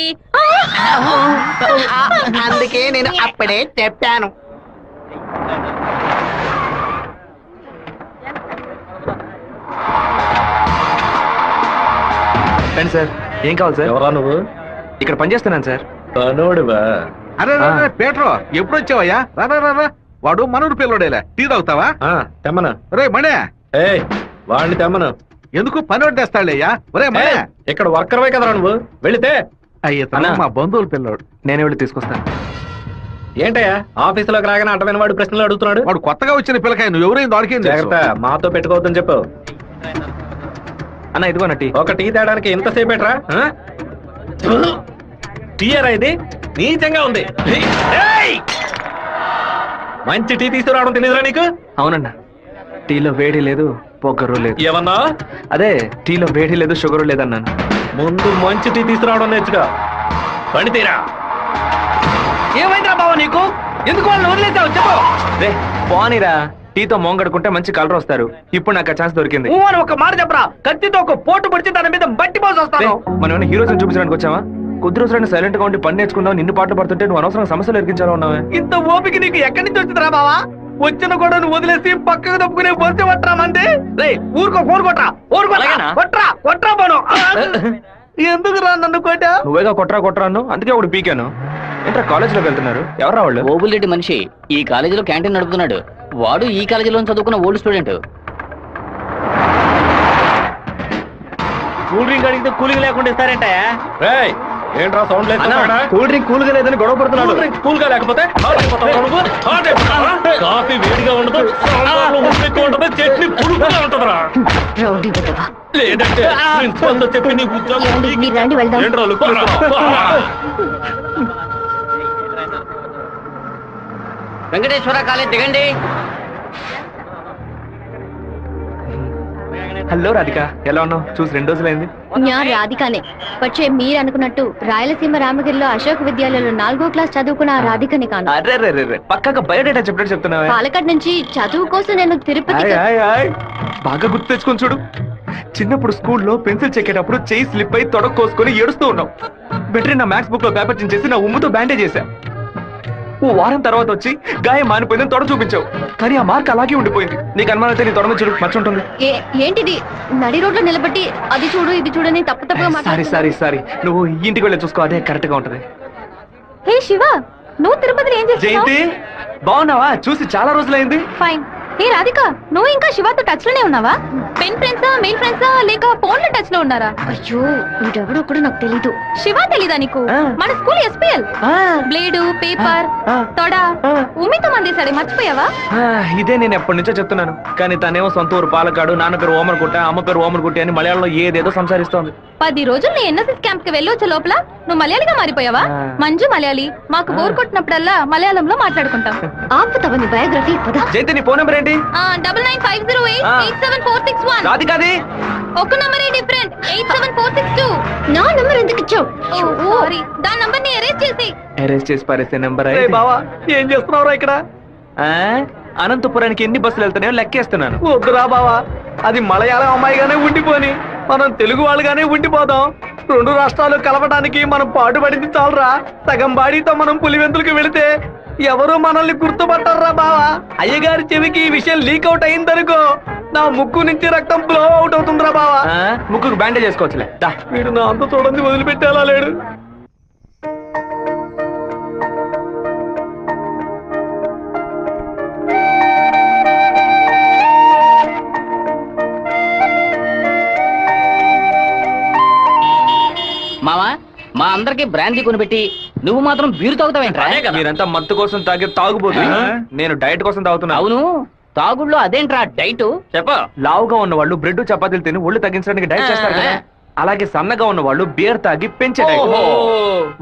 S4: అందుకే నేను అప్పుడే చెప్పాను.
S8: రండి సార్, ఏం కావాలి సార్?
S11: ఎవరా నువ్వు?
S8: ఇక్కడ పనిచేస్తున్నాను సార్.
S11: పనోడివా?
S7: అరే పేట్రో ఎప్పుడు వచ్చావయ్యా? రా వాడు మనూరు పిల్లడేలే, టీ తాగుతావా?
S11: తెమ్మను.
S7: రే మణే,
S11: వాడిని తెమ్మను.
S7: ఎందుకు పని తెస్తాడయ్యా? ఒరే మణే,
S11: ఇక్కడ వర్కర్వే కదరా నువ్వు, వెళితే.
S7: అయ్యా మా బంధువుల పిల్లోడు,
S8: నేనే వెళ్ళి తీసుకొస్తాను.
S11: ఏంటయ్యా ఆఫీసులోకి రాగానే అటమైన వాడు ప్రశ్నలు అడుగుతున్నాడు?
S7: వాడు కొత్తగా వచ్చిన పిల్లకాయ, నువ్వు ఎవరైంది వాడికేం
S11: జాగ్రత్త, మాతో పెట్టుకోవద్దని చెప్పు.
S8: అన్న ఇదిగోన టీ.
S11: ఒక టీ తేడానికి ఎంతసేపు ఎట్రా? టీయరా ఇది? నీచంగా ఉంది. ఏయ్! మంచి టీ తీసుకురావడం తెలియదురా నీకు?
S8: అవునన్నా, టీలో వేడి లేదు, పొగరు లేదు.
S11: ఏమన్నా?
S8: అదే టీలో వేడి లేదు, షుగర్ లేదన్నాను.
S11: ముందు మంచి టీ తీసుకురావడం నేర్చుకో. పండి తీరా.
S4: ఏమైందిరా బావ నీకు? ఎందుకు వాళ్ళని వదిలేసావు చెప్పు.
S8: రే పోనీరా, టీతో మోంగడుకుంటే మంచి కలర్ వస్తారు. ఇప్పుడు నాకు ఆ ఛాన్స్ దొరికింది.
S4: అని ఒక మాట చెప్పరా, కత్తితో ఒక పోటు పడిచి దాని మీద బట్టి పోసి వస్తాను.
S8: మనం హీరోస్ చూపించడానికి వచ్చావా? కొద్ది రోజులైనా సైలెంట్ గా ఉండి పని నేర్చుకుందాం. నిన్ను పాటలు పడుతుంటే నువ్వు అనవసరం సమస్యలు ఎరికించాలో ఉన్నావే.
S4: ఇంత ఓపిక నీకు ఎక్కడి నుంచి వచ్చిందిరా బావా? వచ్చిన కూడా నువ్వు వదిలేసి పక్కకు తప్పుకునే బొస్తే పట్టరామంటే ఊరుకో ఫోన్ కొట్రా, కొట్రా కొట్రా పోను. ఎందుకు రా నన్ను కొట్టా?
S8: నువ్వేగా కొట్రా అన్ను, అందుకే ఒకటి పీకాను. ఏంట్రా కాలేజీలోకి వెళ్తున్నారు? ఎవరా వాళ్ళు?
S12: ఓబుల్రెడ్డి మనిషి ఈ కాలేజీలో క్యాంటీన్ నడుపుతున్నాడు. వాడు ఈ కాలేజీలో చదువుకున్న ఓల్డ్ స్టూడెంట్.
S4: కూల్ డ్రింక్ అడిగితే కూలింగ్ లేకుండా ఇస్తారంట.
S1: ఏంట్రా సౌండ్ లేదు?
S8: కూల్ డ్రింక్ కూల్ గా లేదని గొడవ పడుతున్నాడు.
S1: కూల్ గా లేకపోతే కాఫీ వేడిగా ఉండదు, ఉండదు, చట్నీ పులుపుగా ఉంటుందిరా. లేదంటే ప్రిన్సిపల్ తో చెప్పి నీకు ఉద్యోగం ఏంట్రా లుక్?
S12: వెంకటేశ్వర కాలేజ్ దిగండి.
S8: హలో రాధిక, ఎలా ఉన్నావు? చూసి 2 రోజులైంది.
S10: ഞാൻ రాధికనే. പക്ഷേ మీరు అనుకున్నట్టు రాయలసీమ రామగిరిలో అశోక్ విద్యాలయంలో 4వ క్లాస్ చదువుకున్న ఆ రాధికని కాను.
S8: అరే పక్కగా బయోడేటా చెప్పినట్టు చెప్తున్నావా?
S10: పాలకాడ్ నుంచి చదువు కోసం నేను తిరుపతి.
S8: బాగా గుర్తు తెచ్చుకొని చూడు. చిన్నప్పుడు స్కూల్లో పెన్సిల్ చెక్కేటప్పుడు చెయ్యి స్లిప్ అయి తొడ కోసుకొని ఏడుస్తూ ఉన్నావు. బెటర్ నా మ్యాథ్స్ బుక్ లో పేపర్ చించేసి నా ఉమ్ముతో బ్యాండేజ్ చేశా. ఓ వారం తర్వాత వచ్చి గాయం మానిపోయిందని తొడ చూపించావు. కానీ ఆ మార్క్ అలాగే ఉండిపోయింది. నీకు అనుమానం అయితే నీ తొడ మీద చూడు, మచ్చ ఉంటుంది.
S10: ఏంటిది? నడి రోడ్లో నిలబెట్టి అది చూడు ఇది చూడని తప్పుగా
S8: సారీ నువ్వు ఇంటికి వెళ్ళి చూసుకో, అదే కరెక్ట్ గా ఉంటది.
S10: హే శివ, నువ్వు తిరుపతిలో ఏం చేస్తున్నావు?
S8: జయంతి బాగున్నావా? చూసి చాలా రోజులైంది.
S10: ఫైన్. హే రాధిక, నువ్వు ఇంకా శివతో టచ్ లోనే ఉన్నావా? పెన్ ఫ్రెండ్సా, మెయిల్ ఫ్రెండ్సా, లేక ఫోన్ లో టచ్ లో ఉన్నారా? అయ్యో వీడెవడో కూడా నాకు తెలీదు. శివ తెలీదా నీకు? మన స్కూల్ ఎస్పీఎల్ బ్లేడు, పేపర్, తొడ ఉమ్మితో మందేశాడే, మర్చిపోయావా?
S8: ఇదే నేను ఎప్పటి నుంచో చెప్తున్నాను. కానీ తనేమో సొంత ఊరు పాలకాడు, నాన్న పేరు ఓమర్గుట్ట, అమ్మ పేరు ఓమర్గుట్టి అని మలయాళంలో ఏదేదో సంసారిస్తోంది.
S10: 10 రోజులు నీ ఎన్ఎస్ఎస్ క్యాంప్ కి వెళ్ళొచ్చే లోపల నువ్వు మలయాళిగా మారిపోయావా? మంజు మలయాళి. మాకు బోర్ కొట్టినప్పుడల్లా మలయాళంలో మాట్లాడుకుంటాం. ఆపుతావా నీ బయోగ్రఫీ?
S8: జయంతి నీ ఫోన్ నెంబర్ ఏంటి?
S10: 9950887461.
S8: రాధికాది
S10: ఒక నంబరే డిఫరెంట్. 87462. నా నంబర్ ఎందుకు ఇచ్చావు? సారీ, దాని నంబర్ ని
S8: అరెస్ట్ చేసి పారేసే నెంబర్.
S4: బావా ఏం చేస్తున్నావురా ఇక్కడ?
S8: అనంతపురానికి ఎన్ని బస్సులు వెళ్తున్నాయో లెక్కేస్తున్నాను.
S4: వద్దురా బావా, అది మలయాళం అమ్మాయిగానే ఉండిపోని మనం తెలుగు వాళ్ళుగానే ఉండిపోదాం. 2 రాష్ట్రాలు కలవడానికి మనం పాటుపడింది చాలరా. సగం బాడీతో మనం పులివెందులకు వెళితే ఎవరు మనల్ని గుర్తుపట్టారా బావా? అయ్యగారి చెవికి ఈ విషయం లీక్ అవుట్ అయిందనుకో, నా ముక్కు నుంచి రక్తం ఫ్లో అవుట్ అవుతుందిరా బావా.
S8: ముక్కుకు బ్యాండేజ్ చేసుకోవచ్చులే.
S4: వీడు నా అంత చూడండి వదిలిపెట్టేలా లేడు.
S12: మావా, మా అందరికి బ్రాందీ కొనిపెట్టి నువ్వు మాత్రం బీరు తాగుతావేంట్రా?
S8: మీరంతా మత్తు కోసం తాగే తాగుబోతు, నేను డైట్ కోసం తాగుతున్నా.
S12: అవును, తాగుడులో అదేంట్రా డైట్? చెప్ప.
S8: లావుగా ఉన్న వాళ్ళు బ్రెడ్ చపాతీలు తిని ఒళ్ళు తగ్గించడానికి డైట్ చేస్తారు కదా, అలాగే సన్నగా ఉన్న వాళ్ళు బీర్ తాగి పెంచే డైట్.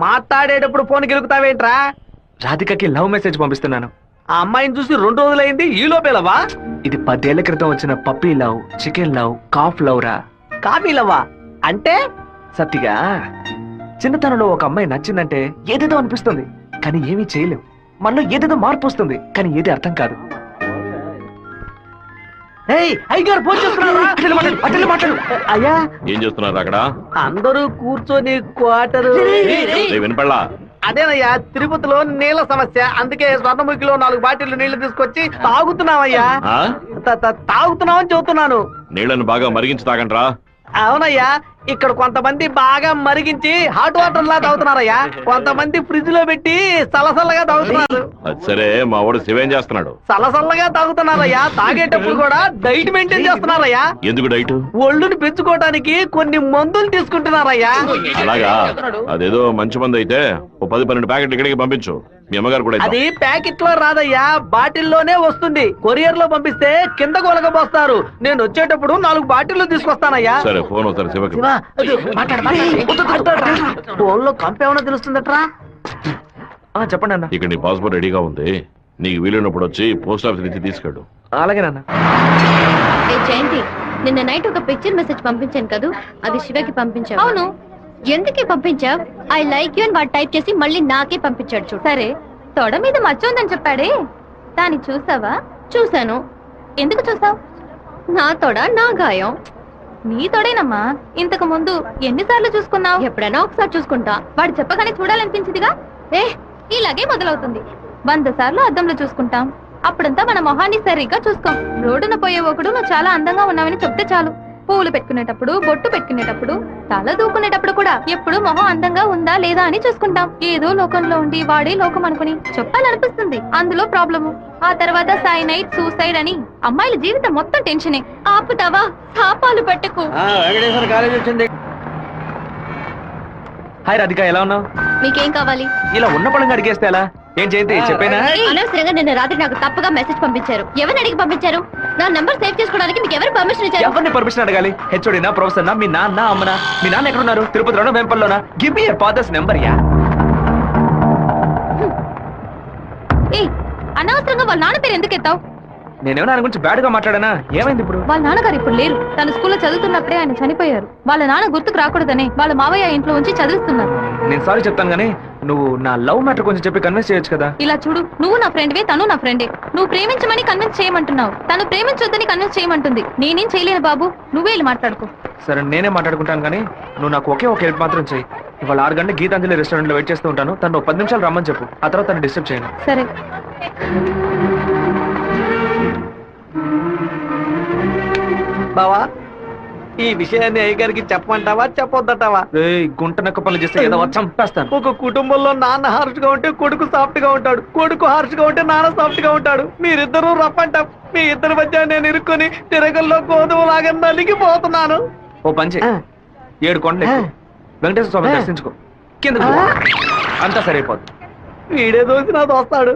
S4: మాట్లాడేటప్పుడు ఫోన్ గెలుకుతావేంట్రా?
S8: రాధికకి లవ్ మెసేజ్ పంపిస్తున్నాను.
S4: ఆ అమ్మాయిని చూసి 2 రోజులైంది, ఈ లోపేలవా?
S8: ఇది 10 ఏళ్ల క్రితం వచ్చిన puppy love, chicken love, calf love రా.
S4: కాఫీ లవ్వా అంటే?
S8: సత్తిగా చిన్నతనంలో ఒక అమ్మాయి నచ్చిందంటే ఏదేదో అనిపిస్తుంది, కానీ ఏమీ చేయలేం. మనలో ఏదేదో మార్పు వస్తుంది, కానీ ఏది అర్థం కాదు.
S4: అయ్యా
S1: ఏం చేస్తున్నారు అక్కడ?
S4: అందరూ కూర్చొని క్వార్టరు.
S1: వినపడలా?
S4: అదేనయ్యా, తిరుపతిలో నీళ్ళ సమస్య, అందుకే స్వర్ణముఖిలో 4 బాటిళ్లు నీళ్లు తీసుకొచ్చి తాగుతున్నామయ్యా. తాగుతున్నామని చెబుతున్నాను.
S1: నీళ్లను బాగా మరిగించి తాగండ్రా.
S4: అవునయ్యా, ఇక్కడ కొంతమంది బాగా మరిగించి హాట్ వాటర్ లా తాగుతున్నారయ్యా, కొంతమంది ఫ్రిడ్జ్ లో పెట్టి సలసల్లగా తాగుతున్నారు.
S1: సరే, మా వాడు శివేం చేస్తున్నాడు?
S4: సలసల్లగా తాగుతున్నారయ్యా. తాగేటప్పుడు కూడా డైట్ మెయింటైన్ చేస్తున్నారయ్యా.
S1: ఎందుకు డైట్?
S4: ఒళ్ళుని పెంచుకోవడానికి కొన్ని మందులు తీసుకుంటున్నారయ్యా.
S1: అలాగా? అదేదో మంచి మంది అయితే ఓ 10-12 ప్యాకెట్లు ఇక్కడికి పంపించు. మీ అమ్మగారు కూడా.
S4: అది ప్యాకెట్ లో రాదయ్యా, బాటిల్లోనే వస్తుంది. కొరియర్ లో పంపిస్తే కింద కొలగబోస్తారు. నేను వచ్చేటప్పుడు 4 బాటిల్లు తీసుకొస్తానయ్యా.
S1: సరే, ఫోన్ ఒకసారి శివకి.
S4: ఫోన్ లో కంపేమన్నా తెలుస్తుందట్రా?
S8: చెప్పండి అన్న.
S1: ఇక్కడ నీ పాస్పోర్ట్ రెడీగా ఉంది, నీకు వీలైనప్పుడు వచ్చి పోస్ట్ ఆఫీస్ నుంచి తీసుకెళ్ళు.
S8: అలాగే నాన్న.
S10: జయంతి, నిన్న నైట్ ఒక పిక్చర్ మెసేజ్ పంపించాను కదా, అది శివకి పంపించావు. అవును, ఎందుకు పంపించావు? ఐ లైక్ యూ అని వాడు టైప్ చేసి మళ్ళీ నాకే పంపించాడు చూడు. సరే, తొడ మీద మచ్చ ఉందని చెప్పాడే, దాన్ని చూసావా? చూశాను. ఎందుకు చూసావు? నా తోడ నా గాయం. నీ తోడేనమ్మా. ఇంతకు ముందు ఎన్నిసార్లు చూసుకున్నావు? ఎప్పుడైనా ఒకసారి చూసుకుంటా. వాడు చెప్పగానే చూడాలనిపించిందిగా. ఇలాగే మొదలవుతుంది. 100 సార్లు అద్దంలో చూసుకుంటాం. అప్పుడంతా మన మొహాన్ని సరిగ్గా చూసుకోం. రోడ్డున పోయే ఒకడు నువ్వు చాలా అందంగా ఉన్నావని చెప్తే చాలు. పూలు పెట్టుకునేటప్పుడు, బొట్టు పెట్టుకునేటప్పుడు, తల దూకునేటప్పుడు కూడా ఎప్పుడు మొహం అందంగా ఉందా లేదా అని చూసుకుంటాం. ఏదో లోకంలో ఉండి వాడే లోకం అనుకుని చెప్పాలనిపిస్తుంది. అందులో ప్రాబ్లము. ఆ తర్వాత సైనైడ్, సూసైడ్ అని అమ్మాయిల జీవితం మొత్తం టెన్షనే. ఆపుతావా? శాపాలు పెట్టకు.
S4: వెంకటేశ్వర కాలేజ్ వచ్చింది.
S8: హాయ్ రాధిక, ఎలా ఉన్నావు?
S10: మీకేం కావాలి?
S8: ఇలా ఉన్న పడంగా అడిగేస్తే ఎలా? ఏం చేయండి చెప్పేనా?
S10: అనవసరంగా నిన్న రాత్రి నాకు తప్పుగా మెసేజ్ పంపించారు. ఎవరిని అడిగి పంపించారు? నా నంబర్ సేవ్ చేసుకోవడానికి మీకు ఎవరు పర్మిషన్ ఇచ్చారు?
S8: ఎవరిని పర్మిషన్ అడగాలి? హెచ్ఓడినా, ప్రొఫెసర్నా, మీ నాన్న, అమ్మనా? మీ నాన్న ఎక్కడున్నారు? తిరుపతిలోనా, వేంపల్లోనా? Give me your father's number. Yeah
S10: అనవసరంగా వాళ్ళ నాన్న పేరు ఎందుకు ఎత్తావు?
S8: నేనేమన్నా ఆయన గురించి బ్యాడ్ గా మాట్లాడానా? ఏమైంది ఇప్పుడు?
S10: వాళ్ళ నాన్నగారు ఇప్పుడు లేరు. తన స్కూల్లో చదువుతున్నప్పుడే ఆయన చనిపోయారు. వాళ్ళ నాన్న గుర్తుకు రాకూడదనే వాళ్ళ మావయ్య ఇంట్లో ఉంచి చదివిస్తున్నారు.
S8: నేను సారీ చెప్తాను కానీ నువ్వు నా లవ్ మ్యాటర్ కొంచెం చెప్పి కన్విన్స్ చేయొచ్చు కదా.
S10: ఇలా చూడు, నువ్వు నా ఫ్రెండ్వే, తను నా ఫ్రెండే. నువ్వు ప్రేమించమని కన్విన్స్ చేయమంటున్నావు, తను ప్రేమించొద్దని కన్విన్స్ చేయమంటుంది. నేనేం చేయలేను బాబు, నువ్వే వెళ్ళి మాట్లాడుకో.
S8: సరే నేనే మాట్లాడుకుంటాను కానీ నువ్వు నాకు ఒకే ఒక హెల్ప్ మాత్రం చెయ్యి. ఇవాళ 6 గంటల గీతాంజలి రెస్టారెంట్ లో వెయిట్ చేస్తూ ఉంటాను. తను 10 నిమిషాలు రమ్మని చెప్పు. ఆ తర్వాత తను డిస్టర్బ్ చేయను.
S10: సరే.
S4: బావా, ఈ విషయాన్ని అయ్యగారికి చెప్పమంటావా చెప్పొద్దటావా?
S8: గుంట నక్క పనులు చేస్తే ఏదో చంపేస్తాను.
S4: ఒక కుటుంబంలో నాన్న హార్ష్ గా ఉంటే కొడుకు సాఫ్ట్ గా ఉంటాడు, కొడుకు హార్ష్ గా ఉంటే నాన్న సాఫ్ట్ గా ఉంటాడు. మీరిద్దరూ రఫ్ అంటాం. మీ ఇద్దరి మధ్య నేను ఇరుక్కుని తిరగల్లో గోధుమ లాగా నలిగిపోతున్నాను.
S8: ఓ పంచి 7 కొండలు ఎక్కు. వెంకటేశ్వర స్వామి దర్శించుకో. కింద అంతా సరైపోద్ది.
S4: వీడే దోసి నాతో వస్తాడు.